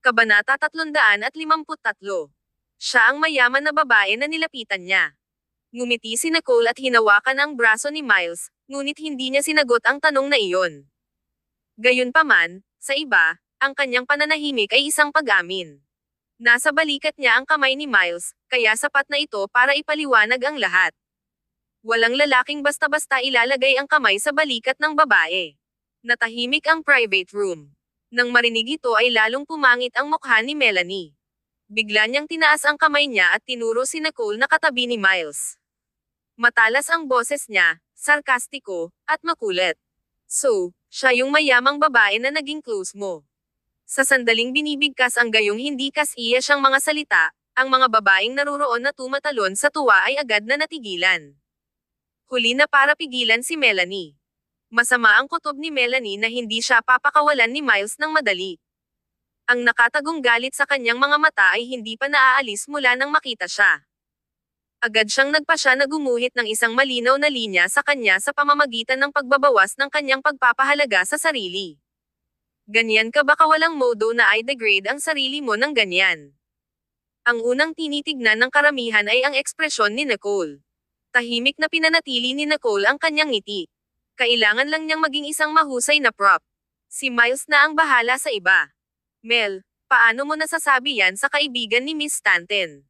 Kabanata 353. Siya ang mayaman na babae na nilapitan niya. Ngumiti si Nicole at hinawakan ang braso ni Miles, ngunit hindi niya sinagot ang tanong na iyon. Gayunpaman, sa iba, ang kanyang pananahimik ay isang pag-amin. Nasa balikat niya ang kamay ni Miles, kaya sapat na ito para ipaliwanag ang lahat. Walang lalaking basta-basta ilalagay ang kamay sa balikat ng babae. Natahimik ang private room. Nang marinig ito ay lalong pumangit ang mukha ni Melanie. Bigla niyang tinaas ang kamay niya at tinuro si Nicole na katabi ni Miles. Matalas ang boses niya, sarkastiko, at makulit. So, siya yung mayamang babae na naging close mo. Sa sandaling binibigkas ang gayong hindi kas-iya siyang mga salita, ang mga babaeng naruroon na tumatalon sa tuwa ay agad na natigilan. Huli na para pigilan si Melanie. Masama ang kutob ni Melanie na hindi siya papakawalan ni Miles ng madali. Ang nakatagong galit sa kanyang mga mata ay hindi pa naaalis mula nang makita siya. Agad siyang nagpasya na gumuhit ng isang malinaw na linya sa kanya sa pamamagitan ng pagbabawas ng kanyang pagpapahalaga sa sarili. Ganyan ka ba kawalang modo na i-degrade ang sarili mo ng ganyan? Ang unang tinitignan ng karamihan ay ang ekspresyon ni Nicole. Tahimik na pinanatili ni Nicole ang kanyang ngiti. Kailangan lang niyang maging isang mahusay na prop. Si Miles na ang bahala sa iba. Mel, paano mo nasasabi yan sa kaibigan ni Miss Stanton?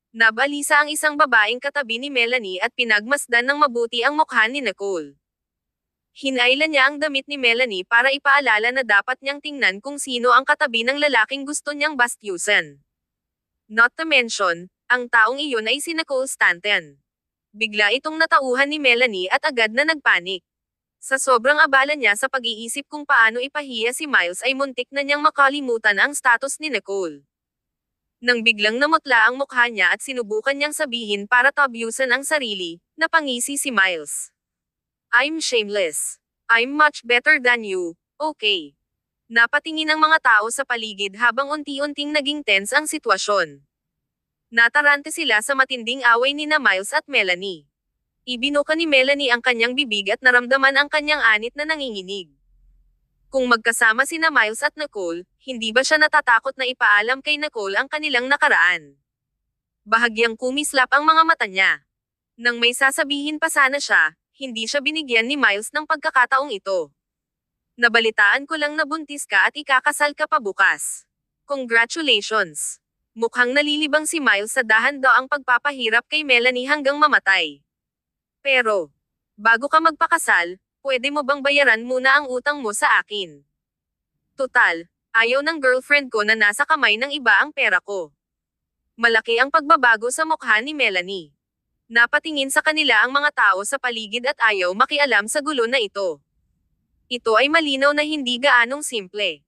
Nabalisa ang isang babaeng katabi ni Melanie at pinagmasdan ng mabuti ang mukha ni Nicole. Hinailan niya ang damit ni Melanie para ipaalala na dapat niyang tingnan kung sino ang katabi ng lalaking gusto niyang bastyusan. Not to mention, ang taong iyon ay si Nicole Stanton. Bigla itong natauhan ni Melanie at agad na nagpanik. Sa sobrang abala niya sa pag-iisip kung paano ipahiya si Miles ay muntik na niyang makalimutan ang status ni Nicole. Nang biglang namutla ang mukha niya at sinubukan niyang sabihin para tabyusan ang sarili, napangisi si Miles. I'm shameless. I'm much better than you, okay. Napatingin ang mga tao sa paligid habang unti-unting naging tense ang sitwasyon. Natarante sila sa matinding away ni Miles at Melanie. Ibinuka ni Melanie ang kanyang bibig at naramdaman ang kanyang anit na nanginginig. Kung magkasama sina Miles at Nicole, hindi ba siya natatakot na ipaalam kay Nicole ang kanilang nakaraan? Bahagyang kumislap ang mga mata niya. Nang may sasabihin pa sana siya, hindi siya binigyan ni Miles ng pagkakataong ito. Nabalitaan ko lang na buntis ka at ikakasal ka pa bukas. Congratulations! Mukhang nalilibang si Miles sa dahan-daang pagpapahirap kay Melanie hanggang mamatay. Pero, bago ka magpakasal, pwede mo bang bayaran muna ang utang mo sa akin? Tutal, ayaw ng girlfriend ko na nasa kamay ng iba ang pera ko. Malaki ang pagbabago sa mukha ni Melanie. Napatingin sa kanila ang mga tao sa paligid at ayaw makialam sa gulo na ito. Ito ay malinaw na hindi gaanong simple.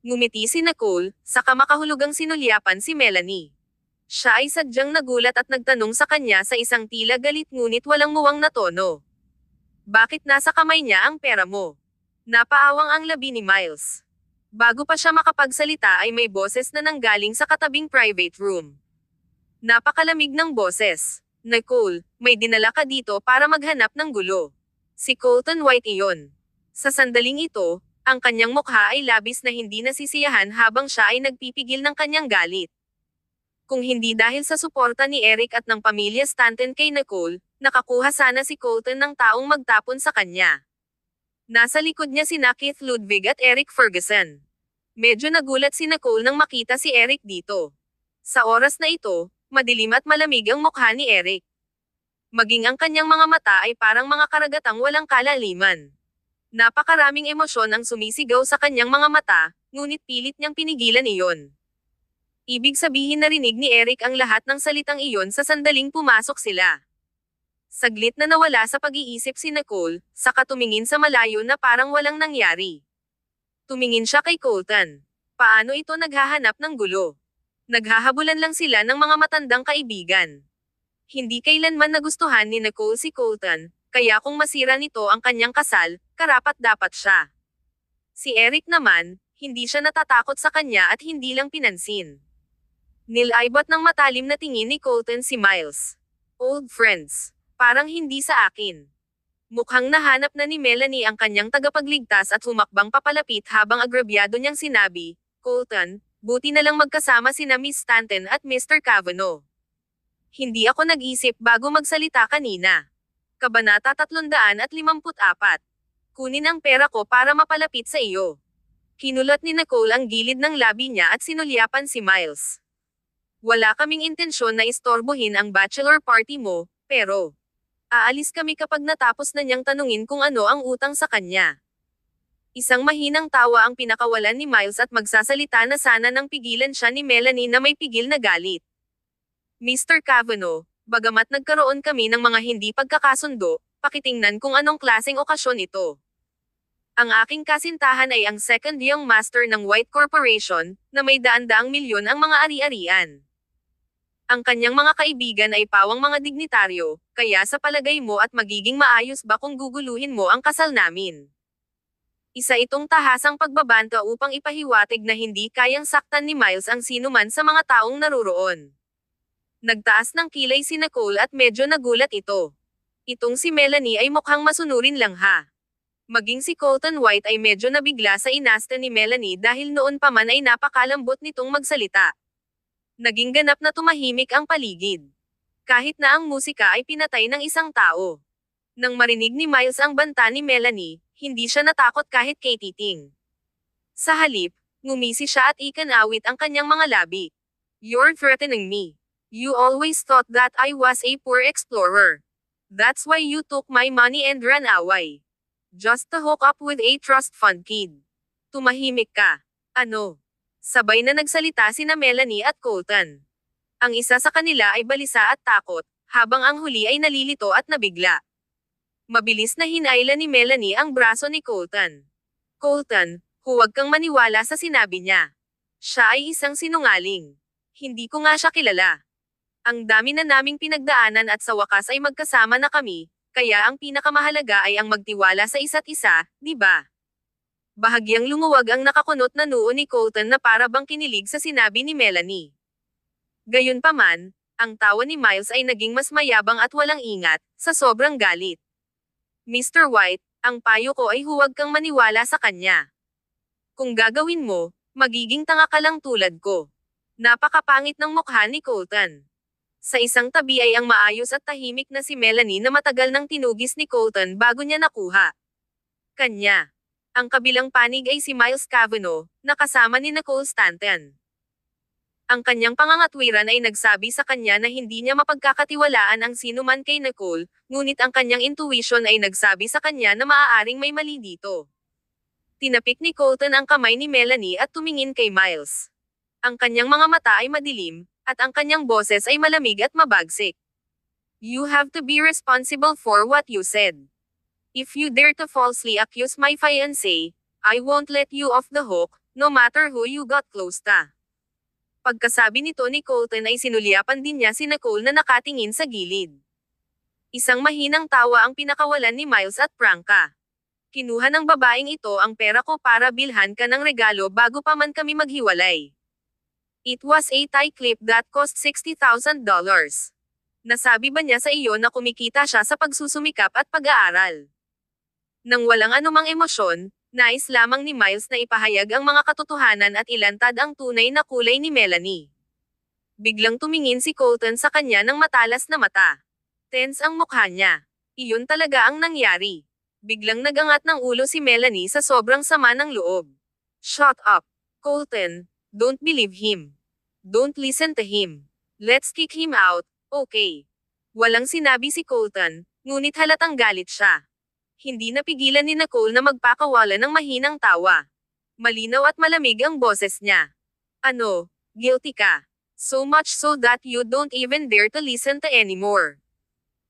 Ngumiti si Nicole, saka makahulugang sinulyapan si Melanie. Siya ay sadyang nagulat at nagtanong sa kanya sa isang tila galit ngunit walang muwang na tono. Bakit nasa kamay niya ang pera mo? Napaawang ang labi ni Miles. Bago pa siya makapagsalita ay may boses na nanggaling sa katabing private room. Napakalamig ng boses. Nicole, may dinala ka dito para maghanap ng gulo. Si Colton White iyon. Sa sandaling ito, ang kanyang mukha ay labis na hindi nasisiyahan habang siya ay nagpipigil ng kanyang galit. Kung hindi dahil sa suporta ni Eric at ng pamilya Stanton kay Nicole, nakakuha sana si Colton ng taong magtapon sa kanya. Nasa likod niya sina Keith Ludwig at Eric Ferguson. Medyo nagulat si Nicole nang makita si Eric dito. Sa oras na ito, madilim at malamig ang mukha ni Eric. Maging ang kanyang mga mata ay parang mga karagatang walang kalaliman. Napakaraming emosyon ang sumisigaw sa kanyang mga mata, ngunit pilit niyang pinigilan iyon. Ibig sabihin narinig ni Eric ang lahat ng salitang iyon sa sandaling pumasok sila. Saglit na nawala sa pag-iisip si Nicole, saka tumingin sa malayo na parang walang nangyari. Tumingin siya kay Colton. Paano ito naghahanap ng gulo? Naghahabulan lang sila ng mga matandang kaibigan. Hindi kailanman nagustuhan ni Nicole si Colton, kaya kung masira nito ang kanyang kasal, karapat-dapat siya. Si Eric naman, hindi siya natatakot sa kanya at hindi lang pinansin. Nilaybot ng matalim na tingin ni Colton si Miles. Old friends. Parang hindi sa akin. Mukhang nahanap na ni Melanie ang kanyang tagapagligtas at humakbang papalapit habang agrabyado niyang sinabi, Colton, buti na lang magkasama sina Miss Stanton at Mr. Cavanaugh. Hindi ako nag-isip bago magsalita kanina. Kabanata 354. Kunin ang pera ko para mapalapit sa iyo. Kinulat ni Nicole ang gilid ng labi niya at sinulyapan si Miles. Wala kaming intensyon na istorbohin ang bachelor party mo, pero aalis kami kapag natapos na niyang tanungin kung ano ang utang sa kanya. Isang mahinang tawa ang pinakawalan ni Miles at magsasalita na sana nang pigilan siya ni Melanie na may pigil na galit. Mr. Cavanaugh, bagamat nagkaroon kami ng mga hindi pagkakasundo, pakitingnan kung anong klaseng okasyon ito. Ang aking kasintahan ay ang second young master ng White Corporation, na may daan-daang milyon ang mga ari-arian. Ang kanyang mga kaibigan ay pawang mga dignitaryo, kaya sa palagay mo at magiging maayos ba kung guguluhin mo ang kasal namin? Isa itong tahasang pagbabanta upang ipahiwatig na hindi kayang saktan ni Miles ang sinuman sa mga taong naruroon. Nagtaas ng kilay si Nicole at medyo nagulat ito. Itong si Melanie ay mukhang masunurin lang ha. Maging si Colton White ay medyo nabigla sa inasta ni Melanie dahil noon pa man ay napakalambot nitong magsalita. Naging ganap na tumahimik ang paligid. Kahit na ang musika ay pinatay ng isang tao. Nang marinig ni Miles ang banta ni Melanie, hindi siya natakot kahit kay titing. Sa halip, ngumisi siya at ikanawit ang kanyang mga labi. You're threatening me. You always thought that I was a poor explorer. That's why you took my money and ran away. Just to hook up with a trust fund kid. Tumahimik ka. Ano? Sabay na nagsalita sina Melanie at Colton. Ang isa sa kanila ay balisa at takot, habang ang huli ay nalilito at nabigla. Mabilis na hinayla ni Melanie ang braso ni Colton. Colton, huwag kang maniwala sa sinabi niya. Siya ay isang sinungaling. Hindi ko nga siya kilala. Ang dami na naming pinagdaanan at sa wakas ay magkasama na kami, kaya ang pinakamahalaga ay ang magtiwala sa isa't isa, di ba? Bahagyang lumuwag ang nakakunot na noo ni Colton na para bang kinilig sa sinabi ni Melanie. Gayunpaman, ang tawa ni Miles ay naging mas mayabang at walang ingat, sa sobrang galit. Mr. White, ang payo ko ay huwag kang maniwala sa kanya. Kung gagawin mo, magiging tanga ka lang tulad ko. Napakapangit ng mukha ni Colton. Sa isang tabi ay ang maayos at tahimik na si Melanie na matagal nang tinugis ni Colton bago niya nakuha kanya. Ang kabilang panig ay si Miles Cavanaugh, na kasama ni Nicole Stanton. Ang kanyang pangangatwiran ay nagsabi sa kanya na hindi niya mapagkakatiwalaan ang sinuman kay Nicole, ngunit ang kanyang intuition ay nagsabi sa kanya na maaaring may mali dito. Tinapik ni Colton ang kamay ni Melanie at tumingin kay Miles. Ang kanyang mga mata ay madilim, at ang kanyang boses ay malamig at mabagsik. You have to be responsible for what you said. If you dare to falsely accuse my fiancé, I won't let you off the hook, no matter who you got close to. Pagkasabi nito ni Colton ay sinulyapan din niya si Nicole na nakatingin sa gilid. Isang mahinang tawa ang pinakawalan ni Miles at prangka. Kinuha ng babaeng ito ang pera ko para bilhan ka ng regalo bago pa man kami maghiwalay. It was a tie clip that cost $60,000. Nasabi ba niya sa iyo na kumikita siya sa pagsusumikap at pag-aaral? Nang walang anumang emosyon, nais lamang ni Miles na ipahayag ang mga katotohanan at ilantad ang tunay na kulay ni Melanie. Biglang tumingin si Colton sa kanya ng matalas na mata. Tense ang mukha niya. Iyon talaga ang nangyari. Biglang nagangat ng ulo si Melanie sa sobrang sama ng loob. Shut up, Colton. Don't believe him. Don't listen to him. Let's kick him out, okay? Walang sinabi si Colton, ngunit halatang galit siya. Hindi napigilan ni Nicole na magpakawala ng mahinang tawa. Malinaw at malamig ang boses niya. Ano, guilty ka? So much so that you don't even dare to listen to anymore.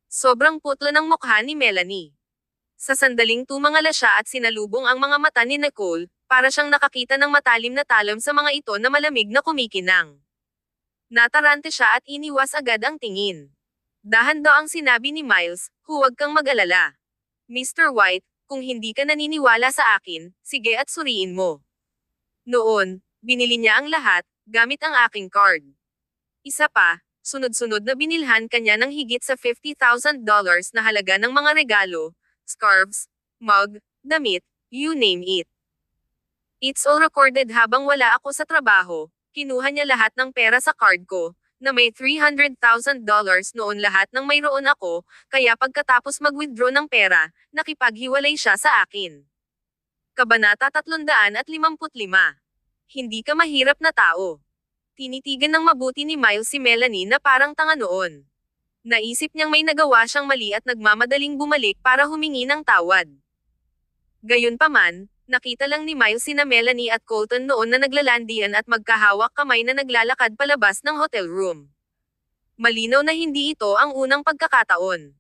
Sobrang putlo ng mukha ni Melanie. Sa sandaling tumangala siya at sinalubong ang mga mata ni Nicole, para siyang nakakita ng matalim na talam sa mga ito na malamig na kumikinang. Natarante siya at iniwas agad ang tingin. Dahan daw ang sinabi ni Miles, huwag kang mag-alala. Mr. White, kung hindi ka naniniwala sa akin, sige at suriin mo. Noon, binili niya ang lahat, gamit ang aking card. Isa pa, sunod-sunod na binilhan kanya ng higit sa $50,000 na halaga ng mga regalo, scarves, mug, damit, you name it. It's all recorded habang wala ako sa trabaho, kinuha niya lahat ng pera sa card ko, na may $300,000 noon lahat ng mayroon ako, kaya pagkatapos mag-withdraw ng pera, nakipaghiwalay siya sa akin. Kabanata 355. Hindi ka mahirap na tao. Tinitigan ng mabuti ni Miles si Melanie na parang tanga noon. Naisip niyang may nagawa siyang mali at nagmamadaling bumalik para humingi ng tawad. Gayunpaman, nakita lang ni Miles sina Melanie at Colton noon na naglalandian at magkahawak kamay na naglalakad palabas ng hotel room. Malinaw na hindi ito ang unang pagkakataon.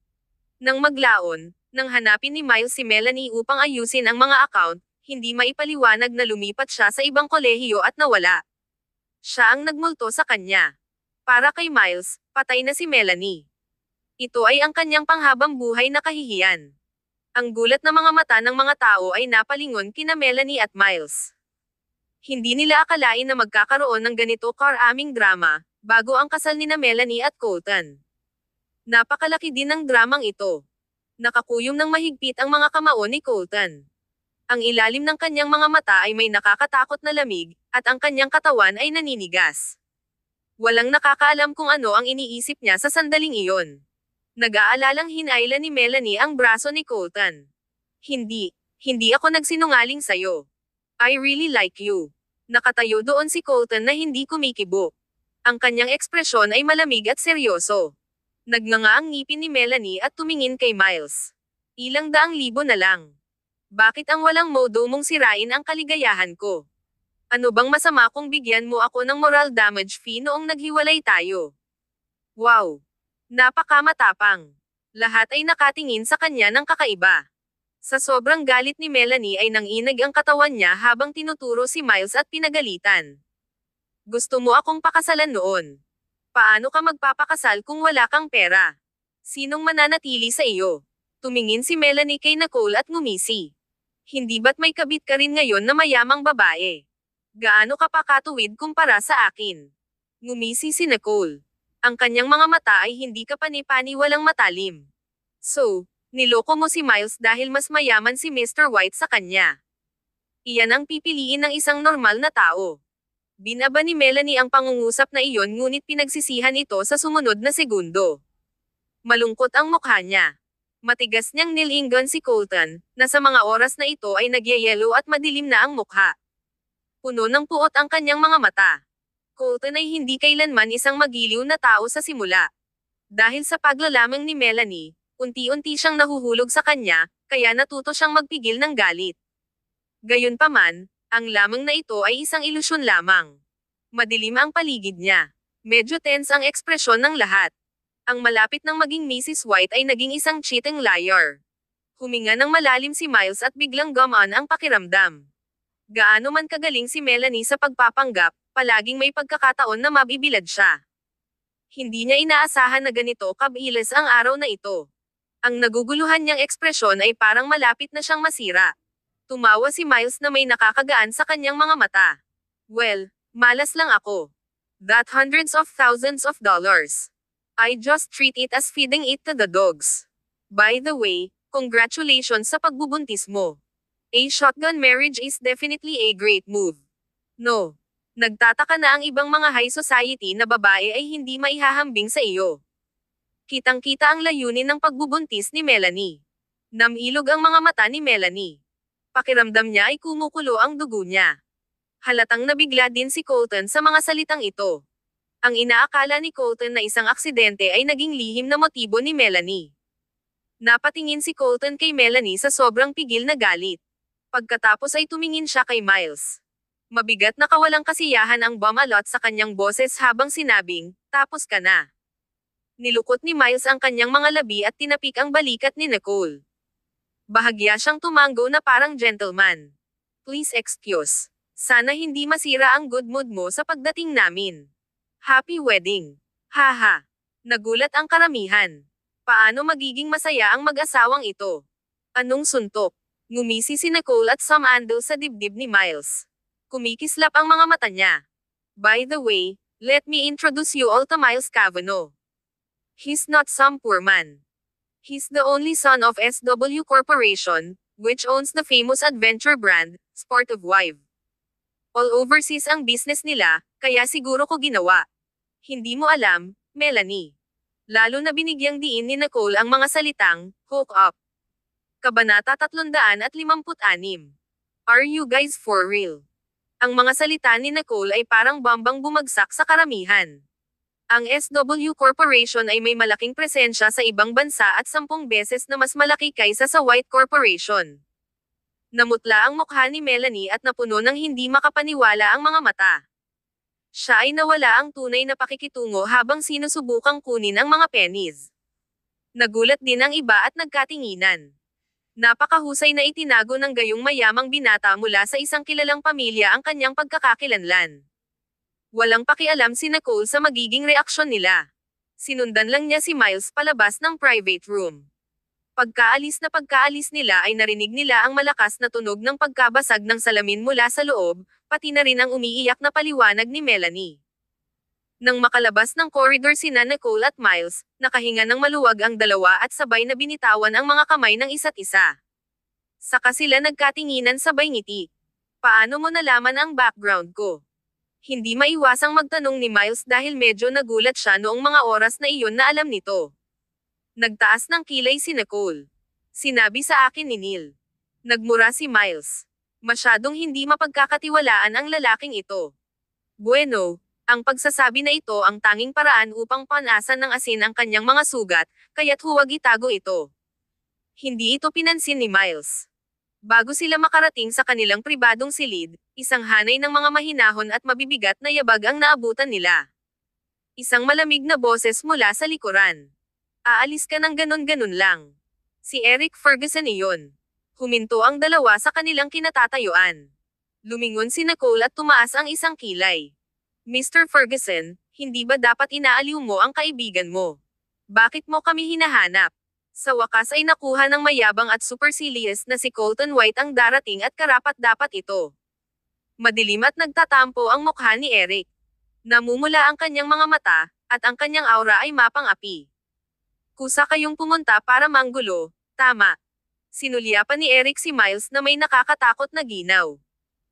Nang maglaon, nang hanapin ni Miles si Melanie upang ayusin ang mga account, hindi maipaliwanag na lumipat siya sa ibang kolehiyo at nawala. Siya ang nagmulto sa kanya. Para kay Miles, patay na si Melanie. Ito ay ang kanyang panghabang buhay na kahihiyan. Ang gulat na mga mata ng mga tao ay napalingon kina Melanie at Miles. Hindi nila akalain na magkakaroon ng ganito karaming drama, bago ang kasal nina Melanie at Colton. Napakalaki din ng dramang ito. Nakakuyom ng mahigpit ang mga kamao ni Colton. Ang ilalim ng kanyang mga mata ay may nakakatakot na lamig, at ang kanyang katawan ay naninigas. Walang nakakaalam kung ano ang iniisip niya sa sandaling iyon. Nag-aalalang hinayla ni Melanie ang braso ni Colton. Hindi ako nagsinungaling sa'yo. I really like you. Nakatayo doon si Colton na hindi kumikibo. Ang kanyang ekspresyon ay malamig at seryoso. Nagnganga ang ngipin ni Melanie at tumingin kay Miles. Ilang daang libo na lang. Bakit ang walang modo mong sirain ang kaligayahan ko? Ano bang masama kung bigyan mo ako ng moral damage fee noong naghiwalay tayo? Wow! Napakamatapang. Lahat ay nakatingin sa kanya ng kakaiba. Sa sobrang galit ni Melanie ay nanginag ang katawan niya habang tinuturo si Miles at pinagalitan. Gusto mo akong pakasalan noon? Paano ka magpapakasal kung wala kang pera? Sinong mananatili sa iyo? Tumingin si Melanie kay Nicole at ngumisi. Hindi ba't may kabit ka rin ngayon na mayamang babae? Gaano ka pa katuwid kumpara sa akin? Ngumisi si Nicole. Ang kanyang mga mata ay hindi kapani-pani walang matalim. So, niloko mo si Miles dahil mas mayaman si Mr. White sa kanya. Iyan ang pipiliin ng isang normal na tao. Binaba ni Melanie ang pangungusap na iyon ngunit pinagsisihan ito sa sumunod na segundo. Malungkot ang mukha niya. Matigas niyang nilingon si Colton, na sa mga oras na ito ay nagyayelo at madilim na ang mukha. Puno ng puot ang kanyang mga mata. Colton ay hindi kailanman isang magiliw na tao sa simula. Dahil sa paglalamang ni Melanie, unti-unti siyang nahuhulog sa kanya, kaya natuto siyang magpigil ng galit. Gayunpaman, ang lamang na ito ay isang ilusyon lamang. Madilim ang paligid niya. Medyo tense ang ekspresyon ng lahat. Ang malapit ng maging Mrs. White ay naging isang cheating liar. Huminga ng malalim si Miles at biglang gumaan ang pakiramdam. Gaano man kagaling si Melanie sa pagpapanggap, palaging may pagkakataon na mabibilad siya. Hindi niya inaasahan na ganito kabilis ang araw na ito. Ang naguguluhan niyang ekspresyon ay parang malapit na siyang masira. Tumawa si Miles na may nakakagaan sa kanyang mga mata. Well, malas lang ako. That hundreds of thousands of dollars. I just treat it as feeding it to the dogs. By the way, congratulations sa pagbubuntis mo. A shotgun marriage is definitely a great move. No. Nagtataka na ang ibang mga high society na babae ay hindi maihahambing sa iyo. Kitang-kita ang layunin ng pagbubuntis ni Melanie. Namilog ang mga mata ni Melanie. Pakiramdam niya ay kumukulo ang dugo niya. Halatang nabigla din si Colton sa mga salitang ito. Ang inaakala ni Colton na isang aksidente ay naging lihim na motibo ni Melanie. Napatingin si Colton kay Melanie sa sobrang pigil na galit. Pagkatapos ay tumingin siya kay Miles. Mabigat na kawalang kasiyahan ang bumalot sa kanyang boses habang sinabing, tapos ka na. Nilukot ni Miles ang kanyang mga labi at tinapik ang balikat ni Nicole. Bahagya siyang tumango na parang gentleman. Please excuse. Sana hindi masira ang good mood mo sa pagdating namin. Happy wedding. Haha. Nagulat ang karamihan. Paano magiging masaya ang mag-asawang ito? Anong suntok? Ngumisi si Nicole at sumandal sa dibdib ni Miles. Kumikislap ang mga mata niya. By the way, let me introduce you all to Miles Cavanaugh. He's not some poor man. He's the only son of SW Corporation, which owns the famous adventure brand, Sport of Wife. All overseas ang business nila, kaya siguro ko ginawa. Hindi mo alam, Melanie. Lalo na binigyang diin ni Nicole ang mga salitang, hook up. Kabanata 356. Are you guys for real? Ang mga salita ni Nicole ay parang bambang bumagsak sa karamihan. Ang SW Corporation ay may malaking presensya sa ibang bansa at 10 beses na mas malaki kaysa sa White Corporation. Namutla ang mukha ni Melanie at napuno ng hindi makapaniwala ang mga mata. Siya ay nawala ang tunay na pakikitungo habang sinusubukang kunin ang mga pennies. Nagulat din ang iba at nagkatinginan. Napakahusay na itinago ng gayong mayamang binata mula sa isang kilalang pamilya ang kanyang pagkakakilanlan. Walang pakialam si Nicole sa magiging reaksyon nila. Sinundan lang niya si Miles palabas ng private room. Pagkaalis nila ay narinig nila ang malakas na tunog ng pagkabasag ng salamin mula sa loob, pati na rin ang umiiyak na paliwanag ni Melanie. Nang makalabas ng corridor sina Nicole at Miles, nakahinga ng maluwag ang dalawa at sabay na binitawan ang mga kamay ng isa't isa. Saka sila nagkatinginan sabay ngiti. Paano mo nalaman ang background ko? Hindi maiwasang magtanong ni Miles dahil medyo nagulat siya noong mga oras na iyon na alam nito. Nagtaas ng kilay si Nicole. Sinabi sa akin ni Neil. Nagmura si Miles. Masyadong hindi mapagkakatiwalaan ang lalaking ito. Bueno, ang pagsasabi na ito ang tanging paraan upang panasan ng asin ang kanyang mga sugat, kaya't huwag itago ito. Hindi ito pinansin ni Miles. Bago sila makarating sa kanilang pribadong silid, isang hanay ng mga mahinahon at mabibigat na yabag ang naabutan nila. Isang malamig na boses mula sa likuran. Aalis ka ng ganon-ganon lang. Si Eric Ferguson iyon. Huminto ang dalawa sa kanilang kinatatayuan. Lumingon si Nicole at tumaas ang isang kilay. Mr. Ferguson, hindi ba dapat inaaliw mo ang kaibigan mo? Bakit mo kami hinahanap? Sa wakas ay nakuha ng mayabang at supercilious na si Colton White ang darating at karapat-dapat ito. Madilim at nagtatampo ang mukha ni Eric. Namumula ang kanyang mga mata, at ang kanyang aura ay mapang-api. Kusa kayong pumunta para manggulo, tama. Sinulyapan ni Eric si Miles na may nakakatakot na ginaw.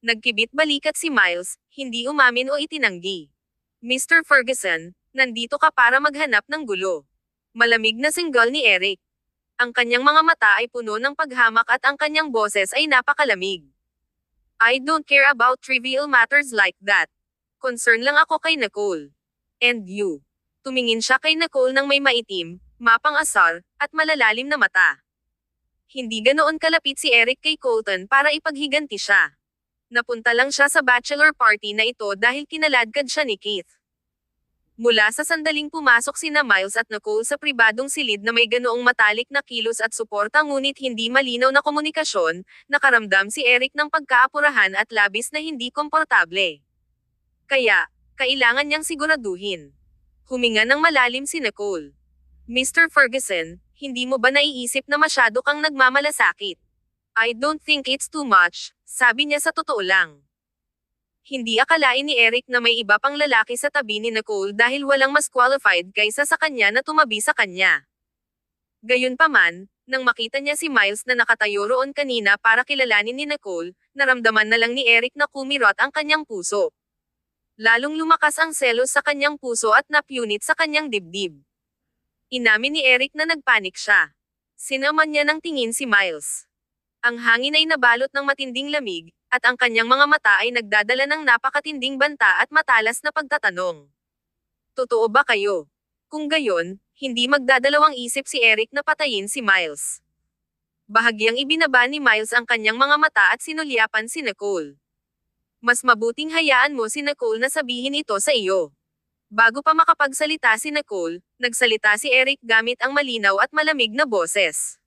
Nagkibit balikat si Miles, hindi umamin o itinanggi. Mr. Ferguson, nandito ka para maghanap ng gulo. Malamig na single ni Eric. Ang kanyang mga mata ay puno ng paghamak at ang kanyang boses ay napakalamig. I don't care about trivial matters like that. Concern lang ako kay Nicole. And you. Tumingin siya kay Nicole nang may maitim, mapang-asar, at malalalim na mata. Hindi ganoon kalapit si Eric kay Colton para ipaghiganti siya. Napunta lang siya sa bachelor party na ito dahil kinaladkad siya ni Keith. Mula sa sandaling pumasok sina Miles at Nicole sa pribadong silid na may ganoong matalik na kilos at suporta ngunit hindi malinaw na komunikasyon, nakaramdam si Eric ng pagkaapurahan at labis na hindi komportable. Kaya, kailangan niyang siguraduhin. Huminga ng malalim si Nicole. Mr. Ferguson, hindi mo ba naiisip na masyado kang nagmamalasakit? I don't think it's too much, sabi niya sa totoo lang. Hindi akalain ni Eric na may iba pang lalaki sa tabi ni Nicole dahil walang mas qualified kaysa sa kanya na tumabi sa kanya. Gayunpaman, nang makita niya si Miles na nakatayo roon kanina para kilalanin ni Nicole, naramdaman na lang ni Eric na kumirot ang kanyang puso. Lalong lumakas ang selos sa kanyang puso at napunit sa kanyang dibdib. Inamin ni Eric na nagpanik siya. Sinaman niya ng tingin si Miles. Ang hangin ay nabalot ng matinding lamig, at ang kanyang mga mata ay nagdadala ng napakatinding banta at matalas na pagtatanong. Totoo ba kayo? Kung gayon, hindi magdadalawang isip si Eric na patayin si Miles. Bahagyang ibinaba ni Miles ang kanyang mga mata at sinulyapan si Nicole. Mas mabuting hayaan mo si Nicole na sabihin ito sa iyo. Bago pa makapagsalita si Nicole, nagsalita si Eric gamit ang malinaw at malamig na boses.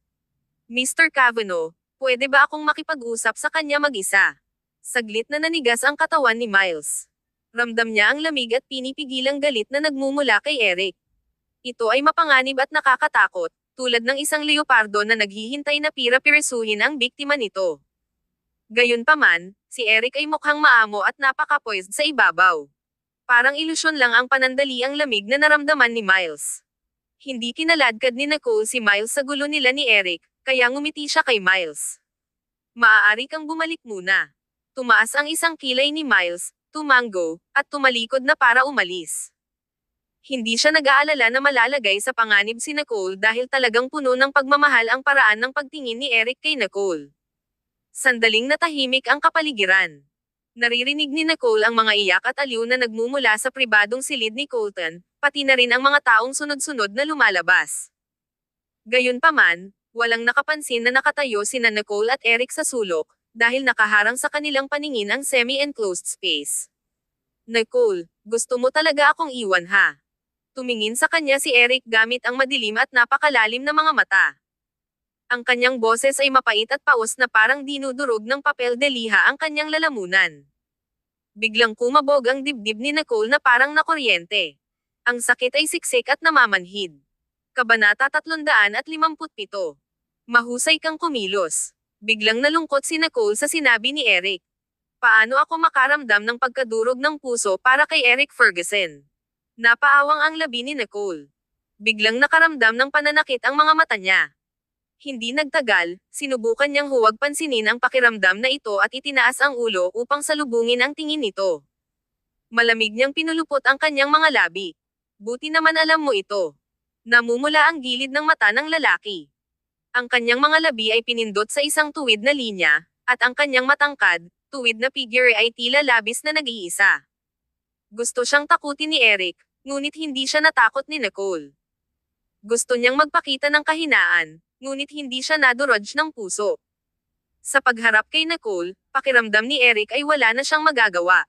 Mr. Cavanaugh, pwede ba akong makipag-usap sa kanya mag-isa? Saglit na nanigas ang katawan ni Miles. Ramdam niya ang lamig at pinipigilang galit na nagmumula kay Eric. Ito ay mapanganib at nakakatakot, tulad ng isang leopardo na naghihintay na pirasuhin ang biktima nito. Gayunpaman, si Eric ay mukhang maamo at napaka-poised sa ibabaw. Parang ilusyon lang ang panandaliang lamig na naramdaman ni Miles. Hindi kinaladkad ni Nicole si Miles sa gulo nila ni Eric, kaya ngumiti siya kay Miles. Maaari kang bumalik muna. Tumaas ang isang kilay ni Miles, tumango, at tumalikod na para umalis. Hindi siya nag-aalala na malalagay sa panganib si Nicole dahil talagang puno ng pagmamahal ang paraan ng pagtingin ni Eric kay Nicole. Sandaling natahimik ang kapaligiran. Naririnig ni Nicole ang mga iyak at aliw na nagmumula sa pribadong silid ni Colton, pati na rin ang mga taong sunod-sunod na lumalabas. Gayunpaman, walang nakapansin na nakatayo sina Nicole at Eric sa sulok, dahil nakaharang sa kanilang paningin ang semi-enclosed space. Nicole, gusto mo talaga akong iwan ha? Tumingin sa kanya si Eric gamit ang madilim at napakalalim na mga mata. Ang kanyang boses ay mapait at paos na parang dinudurog ng papel de liha ang kanyang lalamunan. Biglang kumabog ang dibdib ni Nicole na parang nakuryente. Ang sakit ay siksik at namamanhid. Kabanata 357. Mahusay kang kumilos. Biglang nalungkot si Nicole sa sinabi ni Eric. Paano ako makaramdam ng pagkadurog ng puso para kay Eric Ferguson? Napaawang ang labi ni Nicole. Biglang nakaramdam ng pananakit ang mga mata niya. Hindi nagtagal, sinubukan niyang huwag pansinin ang pakiramdam na ito at itinaas ang ulo upang salubungin ang tingin nito. Malamig niyang pinulupot ang kanyang mga labi. Buti naman alam mo ito. Namumula ang gilid ng mata ng lalaki. Ang kanyang mga labi ay pinindot sa isang tuwid na linya, at ang kanyang matangkad, tuwid na figure ay tila labis na nag-iisa. Gusto siyang takutin ni Eric, ngunit hindi siya natakot ni Nicole. Gusto niyang magpakita ng kahinaan, ngunit hindi siya nadurog ng puso. Sa pagharap kay Nicole, pakiramdam ni Eric ay wala na siyang magagawa.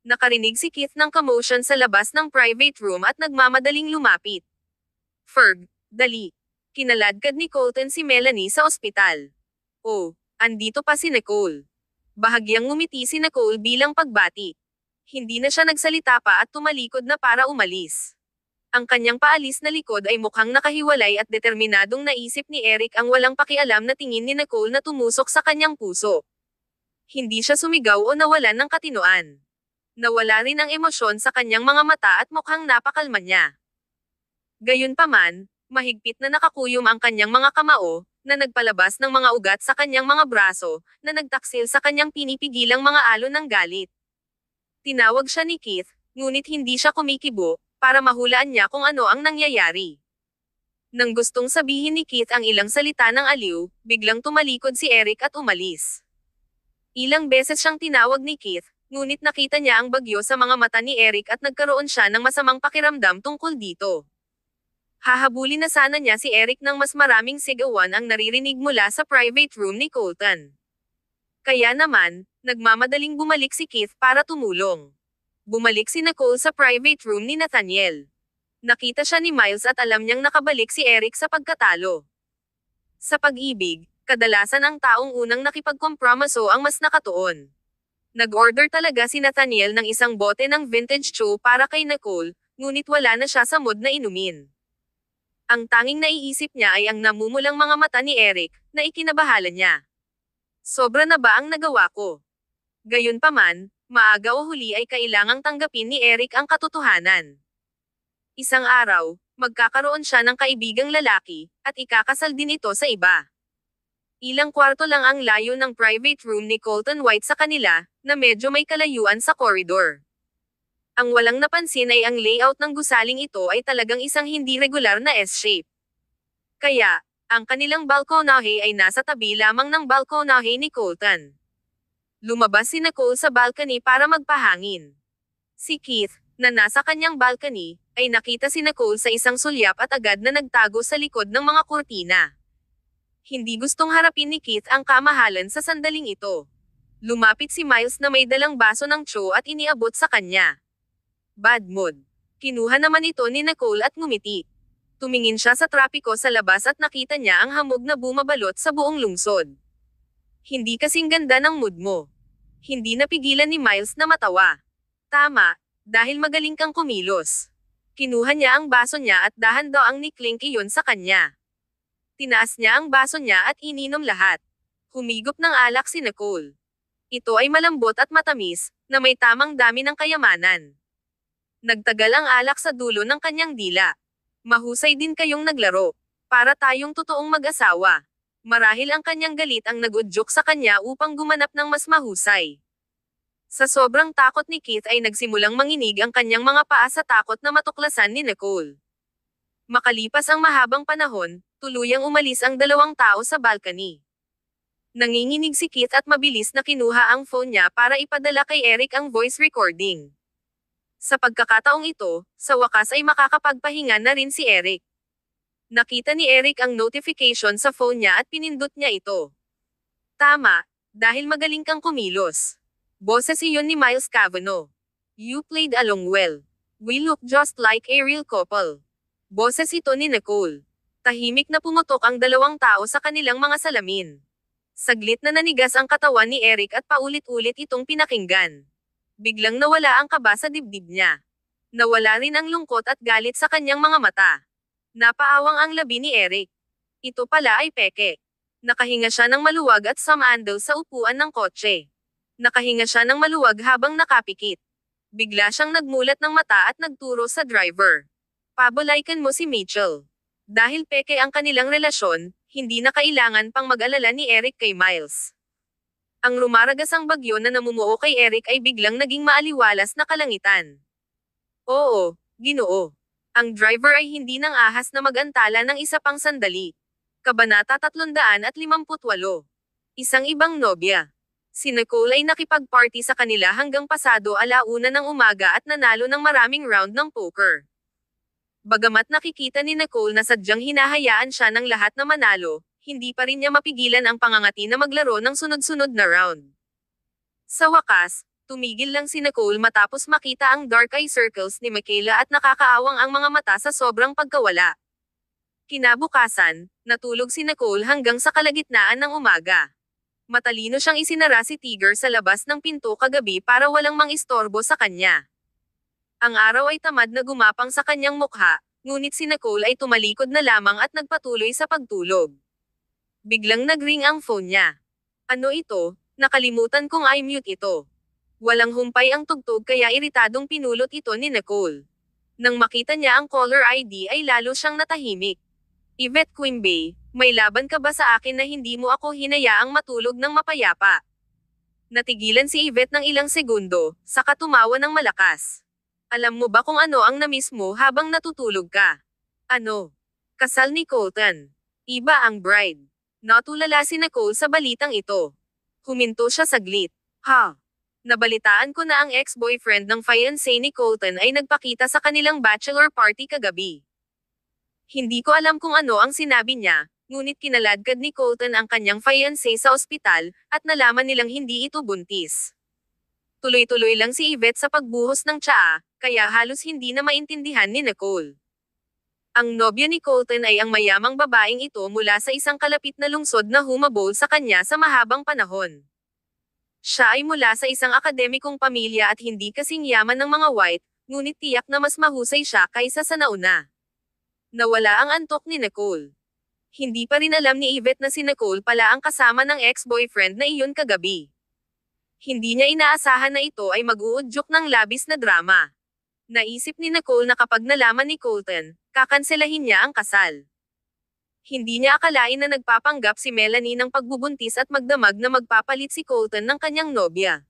Nakarinig si Keith ng commotion sa labas ng private room at nagmamadaling lumapit. Ferg, dali. Kinaladkad ni Colton si Melanie sa ospital. Oh, andito pa si Nicole. Bahagyang ngumiti si Nicole bilang pagbati. Hindi na siya nagsalita pa at tumalikod na para umalis. Ang kanyang paalis na likod ay mukhang nakahiwalay at determinadong naisip ni Eric ang walang pakialam na tingin ni Nicole na tumusok sa kanyang puso. Hindi siya sumigaw o nawalan ng katinoan. Nawala rin ang emosyon sa kanyang mga mata at mukhang napakalma niya. Gayunpaman, mahigpit na nakakuyom ang kanyang mga kamao, na nagpalabas ng mga ugat sa kanyang mga braso, na nagtaksil sa kanyang pinipigilang mga alon ng galit. Tinawag siya ni Keith, ngunit hindi siya kumikibo, para mahulaan niya kung ano ang nangyayari. Nang gustong sabihin ni Keith ang ilang salita ng aliw, biglang tumalikod si Eric at umalis. Ilang beses siyang tinawag ni Keith, ngunit nakita niya ang bagyo sa mga mata ni Eric at nagkaroon siya ng masamang pakiramdam tungkol dito. Hahabulin na sana niya si Eric ng mas maraming sigawan ang naririnig mula sa private room ni Colton. Kaya naman, nagmamadaling bumalik si Keith para tumulong. Bumalik si Nicole sa private room ni Nathaniel. Nakita siya ni Miles at alam niyang nakabalik si Eric sa pagkatalo. Sa pag-ibig, kadalasan ang taong unang nakipagkompromiso ang mas nakatuon. Nag-order talaga si Nathaniel ng isang bote ng vintage chew para kay Nicole, ngunit wala na siya sa mood na inumin. Ang tanging naiisip niya ay ang namumulang mga mata ni Eric, na ikinabahala niya. Sobra na ba ang nagawa ko? Gayunpaman, maaga o huli ay kailangang tanggapin ni Eric ang katotohanan. Isang araw, magkakaroon siya ng kaibigang lalaki, at ikakasal din ito sa iba. Ilang kwarto lang ang layo ng private room ni Colton White sa kanila, na medyo may kalayuan sa corridor. Ang walang napansin ay ang layout ng gusaling ito ay talagang isang hindi regular na S-shape. Kaya, ang kanilang balkonahe ay nasa tabi lamang ng balkonahe ni Colton. Lumabas si Nicole sa balcony para magpahangin. Si Keith, na nasa kanyang balcony, ay nakita si Nicole sa isang sulyap at agad na nagtago sa likod ng mga kurtina. Hindi gustong harapin ni Keith ang kamahalan sa sandaling ito. Lumapit si Miles na may dalang baso ng chew at iniabot sa kanya. Bad mood. Kinuha naman ito ni Nicole at ngumiti. Tumingin siya sa trapiko sa labas at nakita niya ang hamog na bumabalot sa buong lungsod. Hindi kasing ganda ng mood mo. Hindi napigilan ni Miles na matawa. Tama, dahil magaling kang kumilos. Kinuha niya ang baso niya at dahan-daang ni-clink iyon sa kanya. Tinaas niya ang baso niya at ininom lahat. Humigop ng alak si Nicole. Ito ay malambot at matamis, na may tamang dami ng kayamanan. Nagtagal ang alak sa dulo ng kanyang dila. Mahusay din kayong naglaro. Para tayong totoong mag-asawa. Marahil ang kanyang galit ang nag-udyok sa kanya upang gumanap ng mas mahusay. Sa sobrang takot ni Keith ay nagsimulang manginig ang kanyang mga paa sa takot na matuklasan ni Nicole. Makalipas ang mahabang panahon, tuluyang umalis ang dalawang tao sa balcony. Nanginginig si Keith at mabilis na kinuha ang phone niya para ipadala kay Eric ang voice recording. Sa pagkakataong ito, sa wakas ay makakapagpahinga na rin si Eric. Nakita ni Eric ang notification sa phone niya at pinindot niya ito. Tama, dahil magaling kang kumilos. Boses iyon ni Miles Cavanaugh. You played along well. We look just like a real couple. Boses ito ni Nicole. Tahimik na pumutok ang dalawang tao sa kanilang mga salamin. Saglit na nanigas ang katawan ni Eric at paulit-ulit itong pinakinggan. Biglang nawala ang kaba sa dibdib niya. Nawala rin ang lungkot at galit sa kanyang mga mata. Napaawang ang labi ni Eric. Ito pala ay peke. Nakahinga siya ng maluwag at sumandal sa upuan ng kotse. Nakahinga siya ng maluwag habang nakapikit. Bigla siyang nagmulat ng mata at nagturo sa driver. Pabalaykan mo si Mitchell. Dahil peke ang kanilang relasyon, hindi na kailangan pang mag-alala ni Eric kay Miles. Ang rumaragasang bagyo na namumuo kay Eric ay biglang naging maaliwalas na kalangitan. Oo, Ginoo. Ang driver ay hindi nang ahas na mag-antala ng isa pang sandali. Kabanata 358. Isang ibang nobya. Si Nicole ay nakipag-party sa kanila hanggang pasado alauna ng umaga at nanalo ng maraming round ng poker. Bagamat nakikita ni Nicole na sadyang hinahayaan siya ng lahat na manalo, hindi pa rin niya mapigilan ang pangangati na maglaro ng sunod-sunod na round. Sa wakas, tumigil lang si Nicole matapos makita ang dark eye circles ni Michaela at nakakaawang ang mga mata sa sobrang pagkawala. Kinabukasan, natulog si Nicole hanggang sa kalagitnaan ng umaga. Matalino siyang isinara si Tigger sa labas ng pinto kagabi para walang mangistorbo sa kanya. Ang araw ay tamad na gumapang sa kanyang mukha, ngunit si Nicole ay tumalikod na lamang at nagpatuloy sa pagtulog. Biglang nagring ang phone niya. Ano ito? Nakalimutan kong i-mute ito. Walang humpay ang tugtog kaya iritadong pinulot ito ni Nicole. Nang makita niya ang caller ID ay lalo siyang natahimik. Yvette Quimby, may laban ka ba sa akin na hindi mo ako hinayaang matulog ng mapayapa? Natigilan si Yvette ng ilang segundo, saka tumawa ng malakas. Alam mo ba kung ano ang namiss mo habang natutulog ka? Ano? Kasal ni Colton. Iba ang bride. Natulala si Nicole sa balitang ito. Huminto siya saglit. Ha? Nabalitaan ko na ang ex-boyfriend ng fiancé ni Colton ay nagpakita sa kanilang bachelor party kagabi. Hindi ko alam kung ano ang sinabi niya, ngunit kinaladkad ni Colton ang kanyang fiancé sa ospital, at nalaman nilang hindi ito buntis. Tuloy-tuloy lang si Yvette sa pagbuhos ng tsaa, kaya halos hindi na maintindihan ni Nicole. Ang nobya ni Colton ay ang mayamang babaeng ito mula sa isang kalapit na lungsod na humabol sa kanya sa mahabang panahon. Siya ay mula sa isang akademikong pamilya at hindi kasing yaman ng mga white, ngunit tiyak na mas mahusay siya kaysa sa nauna. Nawala ang antok ni Nicole. Hindi pa rin alam ni Yvette na si Nicole pala ang kasama ng ex-boyfriend na iyon kagabi. Hindi niya inaasahan na ito ay mag-uudyok ng labis na drama. Naisip ni Nicole na kapag nalaman ni Colton, kakanselahin niya ang kasal. Hindi niya akalain na nagpapanggap si Melanie ng pagbubuntis at magdamag na magpapalit si Colton ng kanyang nobya.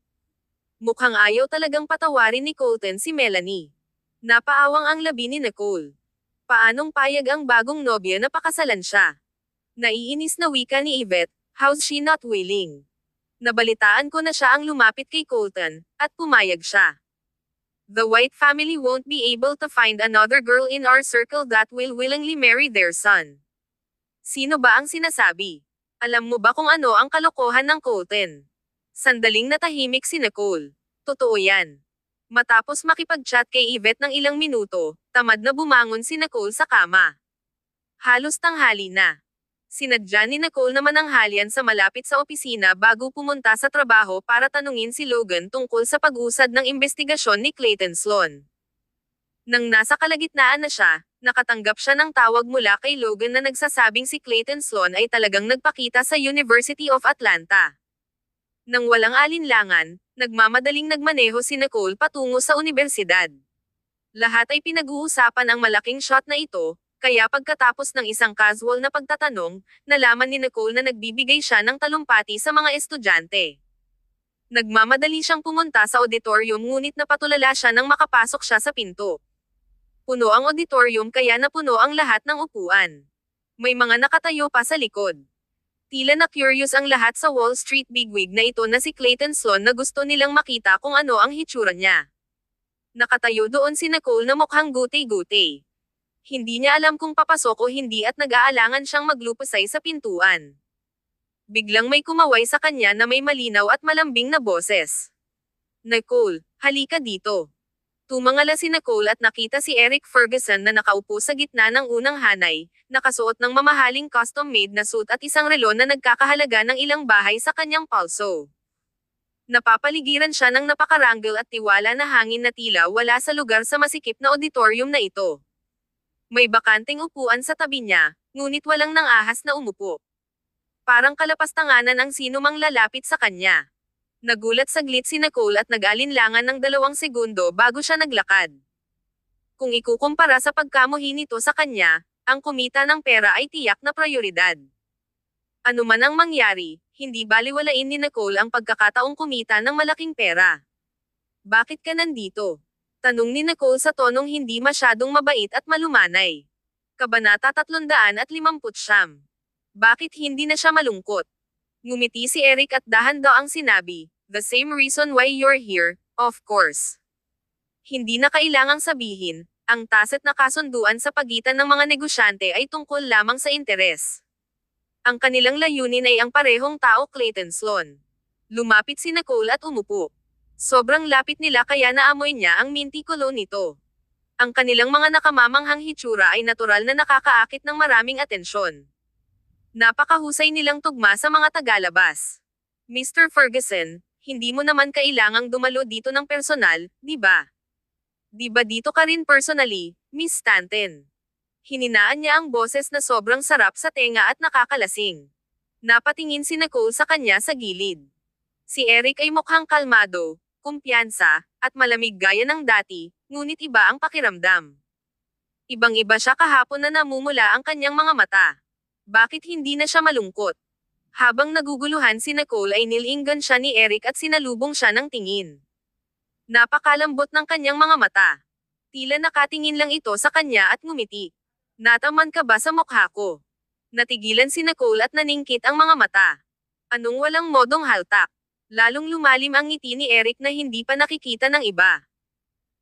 Mukhang ayaw talagang patawarin ni Colton si Melanie. Napaawang ang labi ni Nicole. Paanong payag ang bagong nobya na pakasalan siya? Naiinis na wika ni Yvette, how's she not willing? Nabalitaan ko na siya ang lumapit kay Colton, at pumayag siya. The White family won't be able to find another girl in our circle that will willingly marry their son. Sino ba ang sinasabi? Alam mo ba kung ano ang kalokohan ng Colton? Sandaling natahimik si Nicole. Totoo yan. Matapos makipag-chat kay Yvette ng ilang minuto, tamad na bumangon si Nicole sa kama. Halos tanghali na. Sinadya ni Nicole naman ang halian sa malapit sa opisina bago pumunta sa trabaho para tanungin si Logan tungkol sa pag-usad ng investigasyon ni Clayton Sloan. Nang nasa kalagitnaan na siya, nakatanggap siya ng tawag mula kay Logan na nagsasabing si Clayton Sloan ay talagang nagpakita sa University of Atlanta. Nang walang alinlangan, nagmamadaling nagmaneho si Nicole patungo sa universidad. Lahat ay pinag-uusapan ang malaking shot na ito, kaya pagkatapos ng isang casual na pagtatanong, nalaman ni Nicole na nagbibigay siya ng talumpati sa mga estudyante. Nagmamadali siyang pumunta sa auditorium ngunit napatulala siya nang makapasok siya sa pinto. Puno ang auditorium kaya napuno ang lahat ng upuan. May mga nakatayo pa sa likod. Tila na curious ang lahat sa Wall Street bigwig na ito na si Clayton Sloan na gusto nilang makita kung ano ang hitsura niya. Nakatayo doon si Nicole na mukhang gutay-gutay. Hindi niya alam kung papasok o hindi at nag-aalangan siyang maglupasay sa pintuan. Biglang may kumaway sa kanya na may malinaw at malambing na boses. Nicole, halika dito. Tumangala si Nicole at nakita si Eric Ferguson na nakaupo sa gitna ng unang hanay, nakasuot ng mamahaling custom-made na suit at isang relo na nagkakahalaga ng ilang bahay sa kanyang palso. Napapaligiran siya ng napakarangal at tiwala na hangin na tila wala sa lugar sa masikip na auditorium na ito. May bakanting upuan sa tabi niya, ngunit walang nang-ahas na umupo. Parang kalapastanganan ang sino mang lalapit sa kanya. Nagulat saglit si Nicole at nag-alinlangan ng 2 segundo bago siya naglakad. Kung ikukumpara sa pagkamuhi nito sa kanya, ang kumita ng pera ay tiyak na prioridad. Ano man ang mangyari, hindi baliwalain ni Nicole ang pagkakataong kumita ng malaking pera. Bakit ka nandito? Tanong ni Nicole sa tonong hindi masyadong mabait at malumanay. Kabanata 359. Bakit hindi na siya malungkot? Ngumiti si Eric at dahan-daang sinabi, "The same reason why you're here, of course." Hindi na kailangang sabihin, ang tacit na kasunduan sa pagitan ng mga negosyante ay tungkol lamang sa interes. Ang kanilang layunin ay ang parehong tao Clayton Sloan. Lumapit si Nicole at umupo. Sobrang lapit nila kaya naamoy niya ang minty cologne nito. Ang kanilang mga nakamamanghang hitsura ay natural na nakakaakit ng maraming atensyon. Napakahusay nilang tugma sa mga tagalabas. Mr. Ferguson, hindi mo naman kailangang dumalo dito ng personal, di ba? Di ba dito ka rin personally, Miss Stanton? Hininaan niya ang boses na sobrang sarap sa tenga at nakakalasing. Napatingin si Nicole sa kanya sa gilid. Si Eric ay mukhang kalmado, kumpiyansa, at malamig gaya ng dati, ngunit iba ang pakiramdam. Ibang-iba siya kahapon na namumula ang kanyang mga mata. Bakit hindi na siya malungkot? Habang naguguluhan si Nicole ay nilinggan siya ni Eric at sinalubong siya ng tingin. Napakalambot ng kanyang mga mata. Tila nakatingin lang ito sa kanya at ngumiti. Nataman ka ba sa mukha ko? Natigilan si Nicole at naningkit ang mga mata. Anong walang modong haltak? Lalong lumalim ang ngiti ni Eric na hindi pa nakikita ng iba.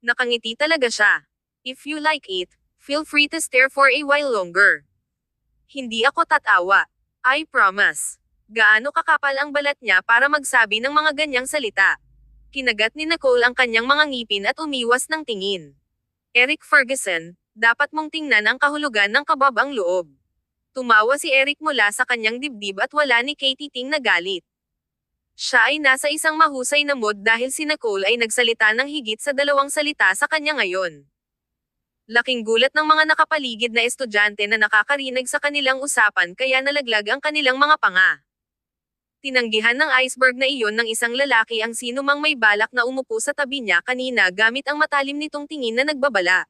Nakangiti talaga siya. If you like it, feel free to stare for a while longer. Hindi ako tatawa. I promise. Gaano kakapal ang balat niya para magsabi ng mga ganyang salita. Kinagat ni Nicole ang kanyang mga ngipin at umiwas ng tingin. Eric Ferguson, dapat mong tingnan ang kahulugan ng kabab ang loob. Tumawa si Eric mula sa kanyang dibdib at wala ni Katie Ting na galit. Siya ay nasa isang mahusay na mood dahil si Nicole ay nagsalita ng higit sa 2 salita sa kanya ngayon. Laking gulat ng mga nakapaligid na estudyante na nakakarinig sa kanilang usapan kaya nalaglag ang kanilang mga panga. Tinanggihan ng iceberg na iyon ng isang lalaki ang sino mang may balak na umupo sa tabi niya kanina gamit ang matalim nitong tingin na nagbabala.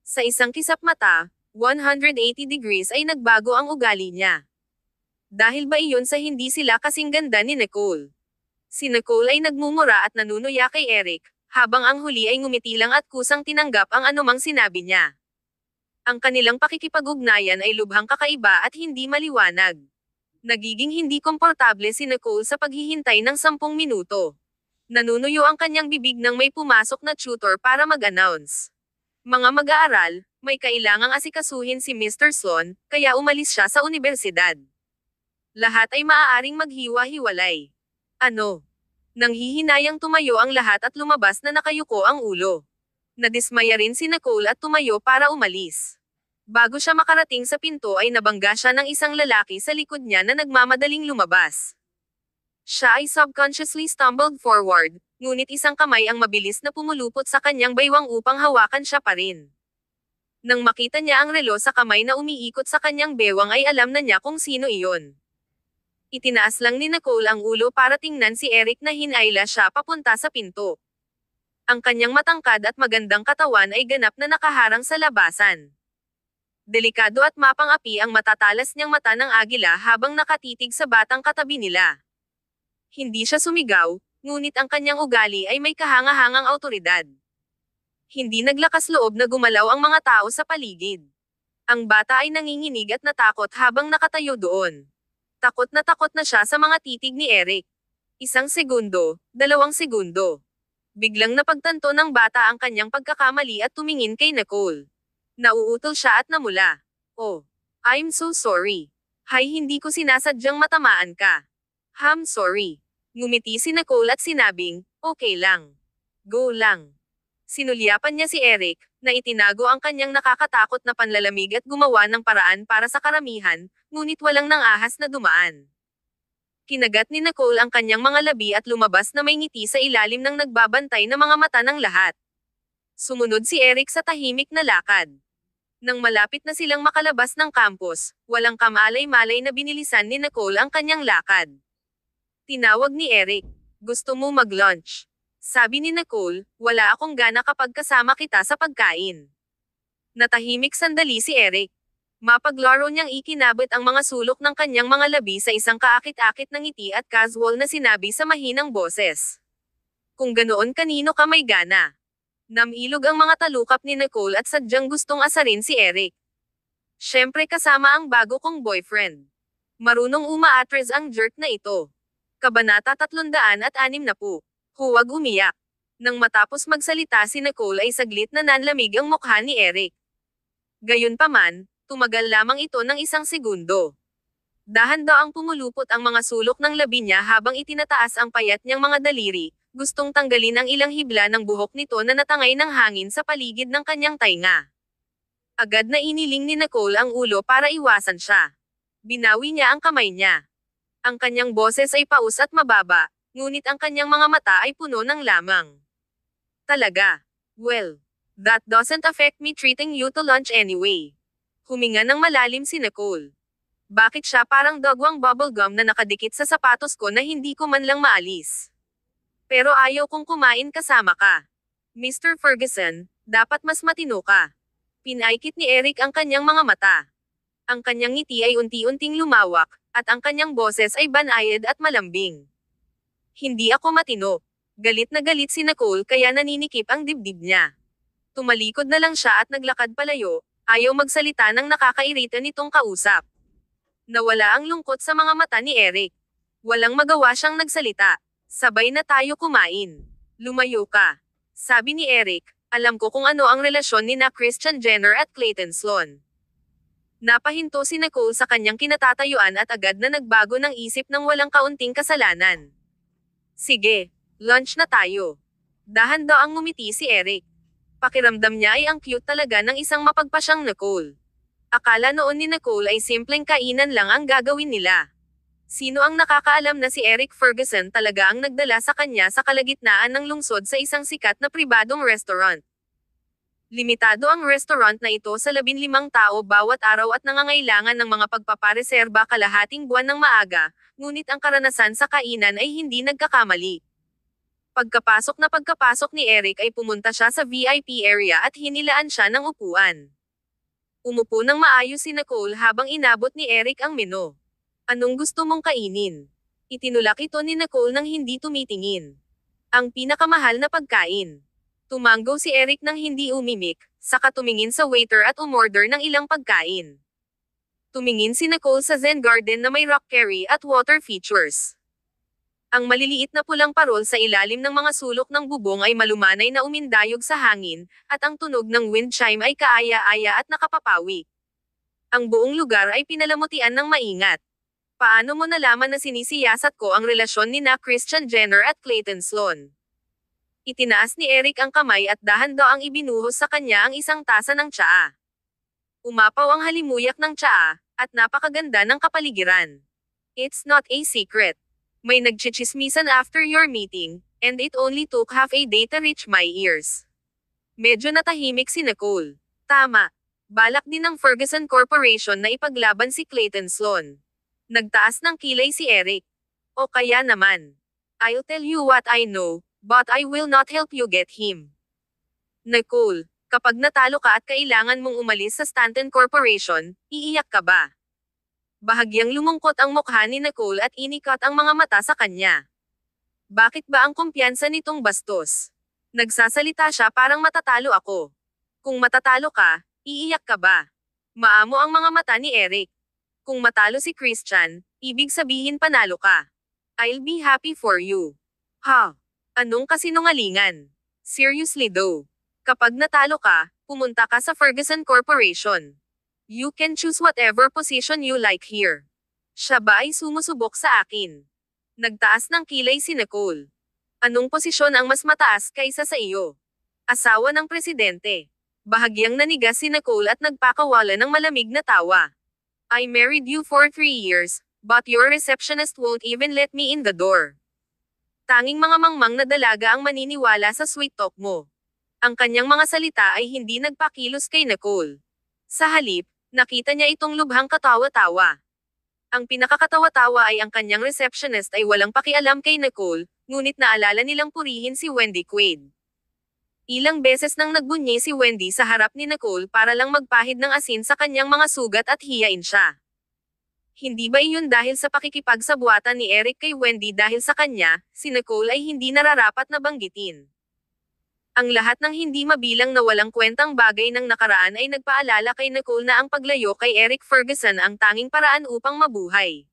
Sa isang kisap mata, 180 degrees ay nagbago ang ugali niya. Dahil ba iyon sa hindi sila kasing ganda ni Nicole? Si Nicole ay nagmumura at nanunuya kay Eric, habang ang huli ay ngumiti lang at kusang tinanggap ang anumang sinabi niya. Ang kanilang pakikipag-ugnayan ay lubhang kakaiba at hindi maliwanag. Nagiging hindi komportable si Nicole sa paghihintay ng 10 minuto. Nanunuyo ang kanyang bibig nang may pumasok na tutor para mag-announce. Mga mag-aaral, may kailangang asikasuhin si Mr. Sloan, kaya umalis siya sa universidad. Lahat ay maaaring maghiwa-hiwalay. Ano? Nanghihinayang tumayo ang lahat at lumabas na nakayuko ang ulo. Nadismaya rin si Nicole at tumayo para umalis. Bago siya makarating sa pinto ay nabangga siya ng isang lalaki sa likod niya na nagmamadaling lumabas. Siya ay subconsciously stumbled forward, ngunit isang kamay ang mabilis na pumulupot sa kanyang baywang upang hawakan siya pa rin. Nang makita niya ang relo sa kamay na umiikot sa kanyang bewang ay alam na niya kung sino iyon. Itinaas lang ni Nicole ang ulo para tingnan si Eric na hinayla siya papunta sa pinto. Ang kanyang matangkad at magandang katawan ay ganap na nakaharang sa labasan. Delikado at mapang-api ang matatalas niyang mata ng agila habang nakatitig sa batang katabi nila. Hindi siya sumigaw, ngunit ang kanyang ugali ay may kahanga-hangang autoridad. Hindi naglakas loob na gumalaw ang mga tao sa paligid. Ang bata ay nanginginig at natakot habang nakatayo doon. Takot na siya sa mga titig ni Eric. 1 segundo, 2 segundo. Biglang napagtanto ng bata ang kanyang pagkakamali at tumingin kay Nicole. Nauutol siya at namula. Oh, I'm so sorry. Hay, hindi ko sinasadyang matamaan ka. I'm sorry. Ngumiti si Nicole at sinabing, okay lang. Go lang. Sinulyapan niya si Eric, na itinago ang kanyang nakakatakot na panlalamig at gumawa ng paraan para sa karamihan, ngunit walang nang-ahas na dumaan. Kinagat ni Nicole ang kanyang mga labi at lumabas na may ngiti sa ilalim ng nagbabantay na mga mata ng lahat. Sumunod si Eric sa tahimik na lakad. Nang malapit na silang makalabas ng campus, walang kamalay-malay na binilisan ni Nicole ang kanyang lakad. Tinawag ni Eric, gusto mo mag-lunch? Sabi ni Nicole, wala akong gana kapag kasama kita sa pagkain. Natahimik sandali si Eric. Mapaglaro niyang ikinabot ang mga sulok ng kanyang mga labi sa isang kaakit-akit ng ngiti at casual na sinabi sa mahinang boses. Kung ganoon kanino ka may gana. Namilog ang mga talukap ni Nicole at sadyang gustong asarin si Eric. Siyempre kasama ang bago kong boyfriend. Marunong umaatres ang jerk na ito. Kabanata 360. Huwag umiyak. Nang matapos magsalita si Nicole ay saglit na nanlamig ang mukha ni Eric. Gayunpaman, tumagal lamang ito ng 1 segundo. Dahan-daang pumulupot ang mga sulok ng labi niya habang itinataas ang payat niyang mga daliri, gustong tanggalin ang ilang hibla ng buhok nito na natangay ng hangin sa paligid ng kanyang tainga. Agad na iniling ni Nicole ang ulo para iwasan siya. Binawi niya ang kamay niya. Ang kanyang boses ay paus at mababa, ngunit ang kanyang mga mata ay puno ng lamang. Talaga. Well, that doesn't affect me treating you to lunch anyway. Huminga ng malalim si Nicole. Bakit siya parang dagwang bubblegum na nakadikit sa sapatos ko na hindi ko man lang maalis? Pero ayaw kong kumain kasama ka. Mr. Ferguson, dapat mas matino ka. Pinaikit ni Eric ang kanyang mga mata. Ang kanyang ngiti ay unti-unting lumawak, at ang kanyang boses ay banayad at malambing. Hindi ako matino. Galit na galit si Nicole kaya naninikip ang dibdib niya. Tumalikod na lang siya at naglakad palayo, ayaw magsalita ng nakakairita nitong kausap. Nawala ang lungkot sa mga mata ni Eric. Walang magawa siyang nagsalita. Sabay na tayo kumain. Lumayo ka. Sabi ni Eric, alam ko kung ano ang relasyon ni na Christian Jenner at Clayton Sloan. Napahinto si Nicole sa kanyang kinatatayuan at agad na nagbago ng isip ng walang kaunting kasalanan. Sige, lunch na tayo. Dahan-daang ngumiti si Eric. Pakiramdam niya ay ang cute talaga ng isang mapagpasyang Nicole. Akala noon ni Nicole ay simpleng kainan lang ang gagawin nila. Sino ang nakakaalam na si Eric Ferguson talaga ang nagdala sa kanya sa kalagitnaan ng lungsod sa isang sikat na pribadong restaurant. Limitado ang restaurant na ito sa 15 tao bawat araw at nangangailangan ng mga pagpapareserba kalahating buwan ng maaga, ngunit ang karanasan sa kainan ay hindi nagkakamali. Pagkapasok ni Eric ay pumunta siya sa VIP area at hinilaan siya ng upuan. Umupo ng maayos si Nicole habang inabot ni Eric ang menu. Anong gusto mong kainin? Itinulak ito ni Nicole nang hindi tumitingin. Ang pinakamahal na pagkain. Tumanggo si Eric nang hindi umimik, saka tumingin sa waiter at umorder ng ilang pagkain. Tumingin si Nicole sa Zen Garden na may rock curry at water features. Ang maliliit na pulang parol sa ilalim ng mga sulok ng bubong ay malumanay na umindayog sa hangin, at ang tunog ng wind chime ay kaaya-aya at nakapapawi. Ang buong lugar ay pinalamutian ng maingat. Paano mo nalaman na sinisiyasat ko ang relasyon ni na Christian Jenner at Clayton Sloan? Itinaas ni Eric ang kamay at dahan-daang ibinuhos sa kanya ang isang tasa ng tsaa. Umapaw ang halimuyak ng tsaa, at napakaganda ng kapaligiran. It's not a secret. May nagchichismisan after your meeting, And it only took half a day to reach my ears. Medyo natahimik si Nicole. Tama. Balak din ng Ferguson Corporation na ipaglaban si Clayton Sloan. Nagtaas ng kilay si Eric. O kaya naman. I'll tell you what I know, but I will not help you get him. Nicole, kapag natalo ka at kailangan mong umalis sa Stanton Corporation, iiyak ka ba? Bahagyang lumungkot ang mukha ni Nicole at inikat ang mga mata sa kanya. Bakit ba ang kumpiyansa nitong bastos? Nagsasalita siya parang matatalo ako. Kung matatalo ka, iiyak ka ba? Maamo ang mga mata ni Eric. Kung matalo si Christian, ibig sabihin panalo ka. I'll be happy for you. Ha? Anong kasinungalingan? Seriously though. Kapag natalo ka, pumunta ka sa Ferguson Corporation. You can choose whatever position you like here. Siya ba ay sumusubok sa akin? Nagtaas ng kilay si Nicole. Anong posisyon ang mas mataas kaysa sa iyo? Asawa ng presidente. Bahagyang nanigas si Nicole at nagpakawala ng malamig na tawa. I married you for 3 years, but your receptionist won't even let me in the door. Tanging mga mangmang na dalaga ang maniniwala sa sweet talk mo. Ang kanyang mga salita ay hindi nagpakilos kay Nicole. Sa halip, nakita niya itong lubhang katawa-tawa. Ang pinakakatawa-tawa ay ang kanyang receptionist ay walang pakialam kay Nicole, ngunit naalala nilang purihin si Wendy Quaid. Ilang beses nang nagbunyi si Wendy sa harap ni Nicole para lang magpahid ng asin sa kanyang mga sugat at hiyain siya. Hindi ba iyon dahil sa pakikipagsabuatan ni Eric kay Wendy dahil sa kanya, si Nicole ay hindi nararapat na banggitin. Ang lahat ng hindi mabilang na walang kwentang bagay ng nakaraan ay nagpaalala kay Nicole na ang paglayo kay Eric Ferguson ang tanging paraan upang mabuhay.